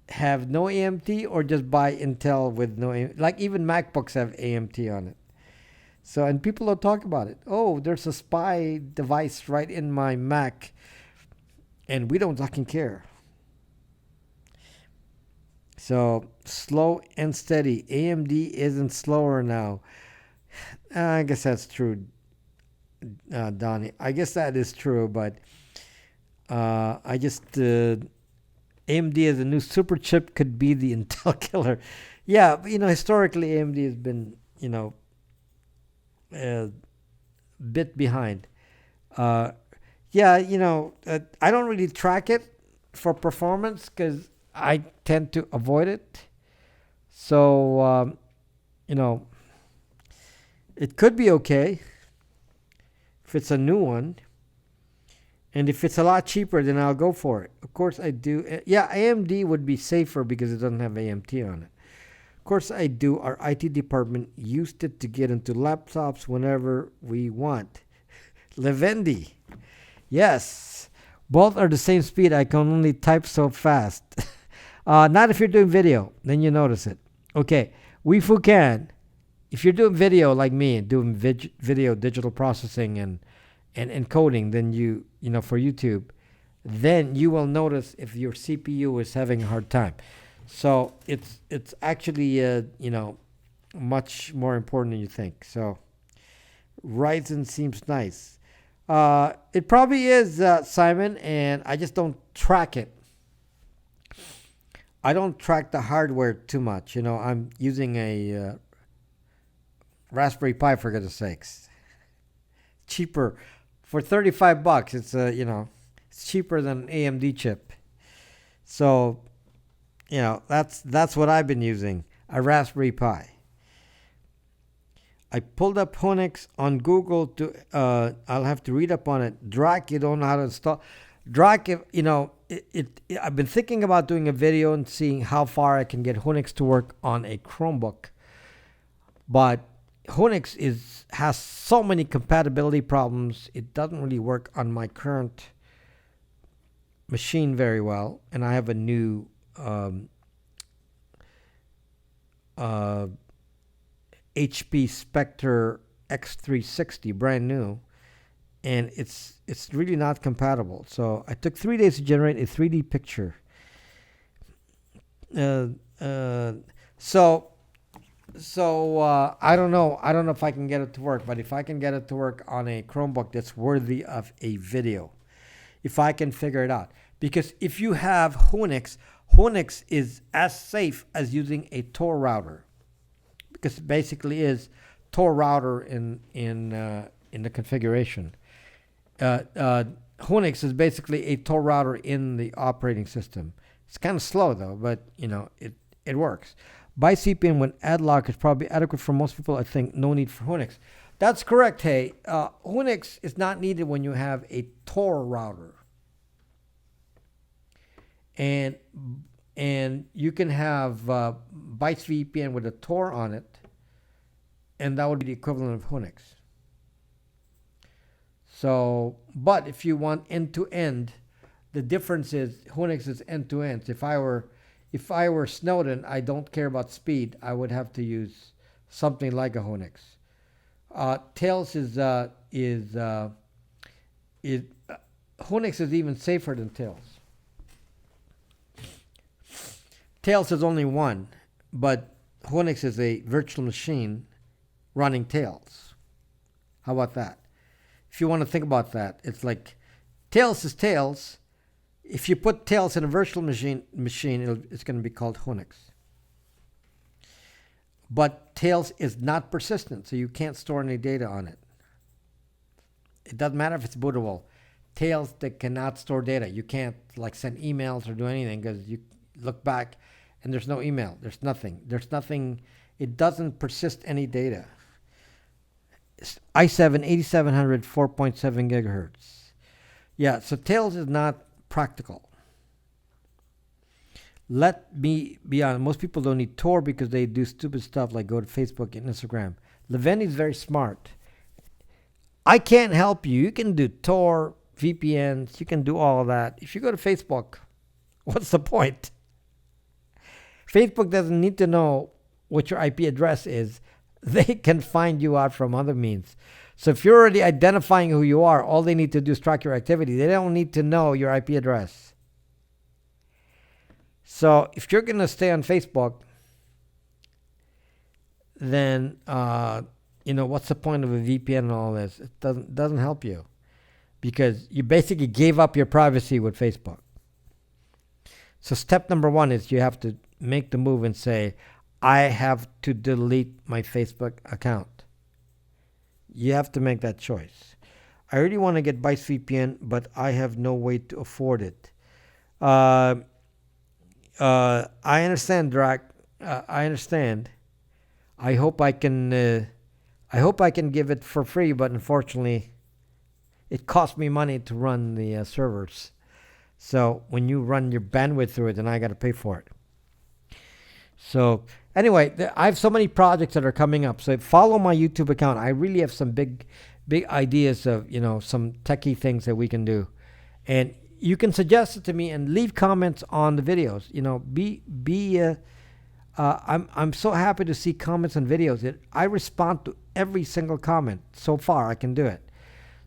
have no AMT, or just buy Intel with no AMT. Like even MacBooks have AMT on it. So, and people don't talk about it. Oh, there's a spy device right in my Mac, and we don't fucking care. So, slow and steady. AMD isn't slower now. I guess that's true. Donnie. I guess that is true, but I just AMD as a new super chip could be the Intel killer. Yeah, but, historically AMD has been a bit behind. Uh, yeah, I don't really track it for performance because I tend to avoid it. So you know, it could be okay if it's a new one. And if it's a lot cheaper, then I'll go for it. Of course, I do. Yeah, AMD would be safer because it doesn't have AMT on it. Of course, I do. Our IT department used it to get into laptops whenever we want. Levendi. Yes. Both are the same speed. I can only type so fast. Not if you're doing video. Then you notice it. Okay. Weefu can. If you're doing video like me and doing video digital processing and encoding, then for YouTube, then you will notice if your CPU is having a hard time. So it's actually much more important than you think. So Ryzen seems nice. It probably is, Simon, and I just don't track it. I don't track the hardware too much. I'm using a Raspberry Pi, for goodness sakes. Cheaper. For $35, it's cheaper than an AMD chip. So, that's what I've been using, a Raspberry Pi. I pulled up Honix on Google I'll have to read up on it. Drac, you don't know how to install. Drac, I've been thinking about doing a video and seeing how far I can get Honix to work on a Chromebook. But Honix has so many compatibility problems. It doesn't really work on my current machine very well, and I have a new HP Spectre X360, brand new, and it's really not compatible. So I took 3 days to generate a 3D picture. So I don't know. I don't know if I can get it to work, but if I can get it to work on a Chromebook that's worthy of a video, if I can figure it out. Because if you have Honix is as safe as using a Tor router, because it basically is Tor router in the configuration. Honix is basically a Tor router in the operating system. It's kind of slow though, but it works. BiCPN when AdLock is probably adequate for most people. I think no need for Honix. That's correct. Hey, Honix is not needed when you have a Tor router, and you can have BiCPN with a Tor on it, and that would be the equivalent of Honix. So, but if you want end to end, the difference is Honix is end to end. If I were Snowden, I don't care about speed. I would have to use something like a Honix. Tails Honix is even safer than Tails. Tails is only one, but Honix is a virtual machine running Tails. How about that? If you want to think about that, it's like Tails is Tails. If you put Tails in a virtual machine, it's going to be called Honix. But Tails is not persistent, so you can't store any data on it. It doesn't matter if it's bootable. Tails that cannot store data. You can't send emails or do anything because you look back and there's no email. There's nothing. It doesn't persist any data. i7 8700 4.7 gigahertz. Yeah, so Tails is not practical. Let me be honest. Most people don't need Tor because they do stupid stuff like go to Facebook and Instagram. Levendi is very smart. I can't help you. You can do Tor, VPNs. You can do all of that. If you go to Facebook, what's the point? Facebook doesn't need to know what your IP address is. They can find you out from other means. So if you're already identifying who you are, all they need to do is track your activity. They don't need to know your IP address. So if you're going to stay on Facebook, then, what's the point of a VPN and all this? It doesn't help you because you basically gave up your privacy with Facebook. So step number one is you have to make the move and say, I have to delete my Facebook account. You have to make that choice. I really want to get Bytes VPN, but I have no way to afford it. I understand, Drac. I understand. I hope I can give it for free, but unfortunately, it costs me money to run the servers. So when you run your bandwidth through it, then I got to pay for it. So anyway, I have so many projects that are coming up. So follow my YouTube account. I really have some big ideas of some techie things that we can do, and you can suggest it to me and leave comments on the videos. I'm so happy to see comments on videos. I respond to every single comment. So far, I can do it.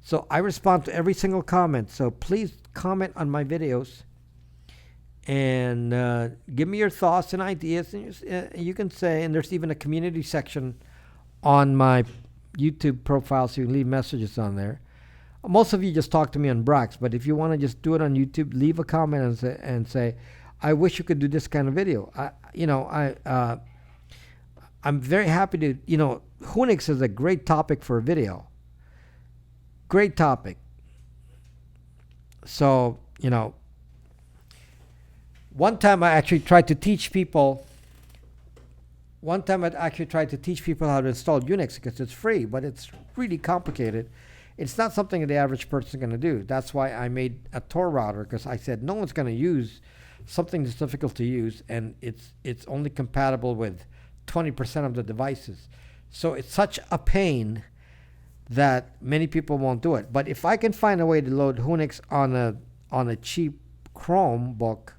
So I respond to every single comment. So please comment on my videos and give me your thoughts and ideas. And you can say, and there's even a community section on my YouTube profile, so you can leave messages on there. Most of you just talk to me on Brax, but if you want to just do it on YouTube, leave a comment and say, I wish you could do this kind of video. I'm very happy to, Hunix is a great topic for a video. Great topic. So, one time I actually tried to teach people how to install Unix because it's free, but it's really complicated. It's not something the average person is going to do. That's why I made a Tor router, because I said no one's going to use something that's difficult to use, and it's only compatible with 20% of the devices. So it's such a pain that many people won't do it. But if I can find a way to load Unix on a cheap Chromebook,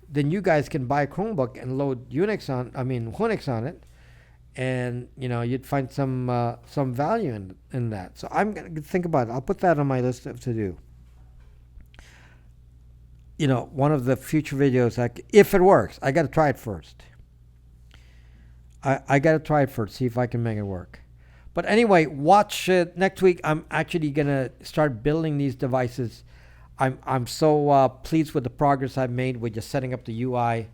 then you guys can buy a Chromebook and load Unix on it, and you'd find some value in that. So I'm gonna think about it. I'll put that on my list of to do. One of the future videos, if it works, I got to try it first. I got to try it first, see if I can make it work. But anyway, watch next week. I'm actually gonna start building these devices. I'm so pleased with the progress I've made with just setting up the UI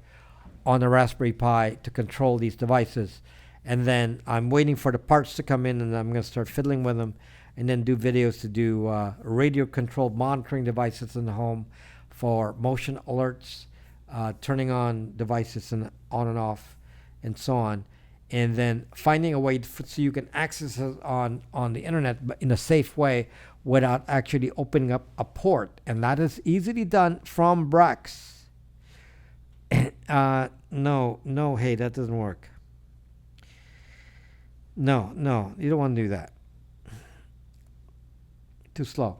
on the Raspberry Pi to control these devices. And then I'm waiting for the parts to come in, and I'm going to start fiddling with them and then do videos to do radio-controlled monitoring devices in the home for motion alerts, turning on devices and on and off, and so on. And then finding a way so you can access it on the internet but in a safe way without actually opening up a port. And that is easily done from Brax. No, hey, that doesn't work. No, you don't want to do that. Too slow.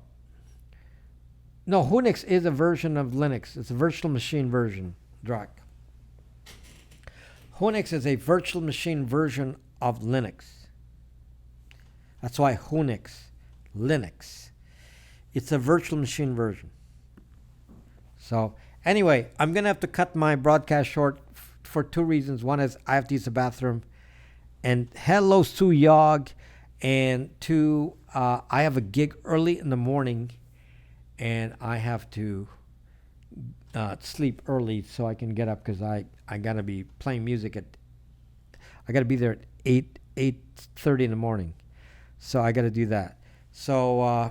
No, Unix is a version of Linux. It's a virtual machine version, Drac. Unix is a virtual machine version of Linux. That's why Linux. It's a virtual machine version. So anyway, I'm going to have to cut my broadcast short for two reasons. One is I have to use the bathroom. And hello, Sue Yog. And two, I have a gig early in the morning, and I have to sleep early so I can get up because I got to be playing music I got to be there at 8:30 in the morning. So I got to do that. So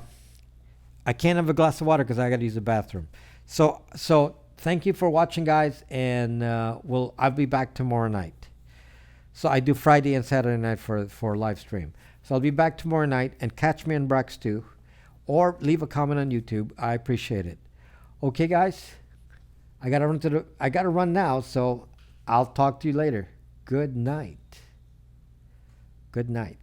I can't have a glass of water because I got to use the bathroom. So thank you for watching, guys, and I'll be back tomorrow night. So I do Friday and Saturday night for live stream. So I'll be back tomorrow night, and catch me on Brax too, or leave a comment on YouTube. I appreciate it. Okay, guys, I gotta run now. So I'll talk to you later. Good night. Good night.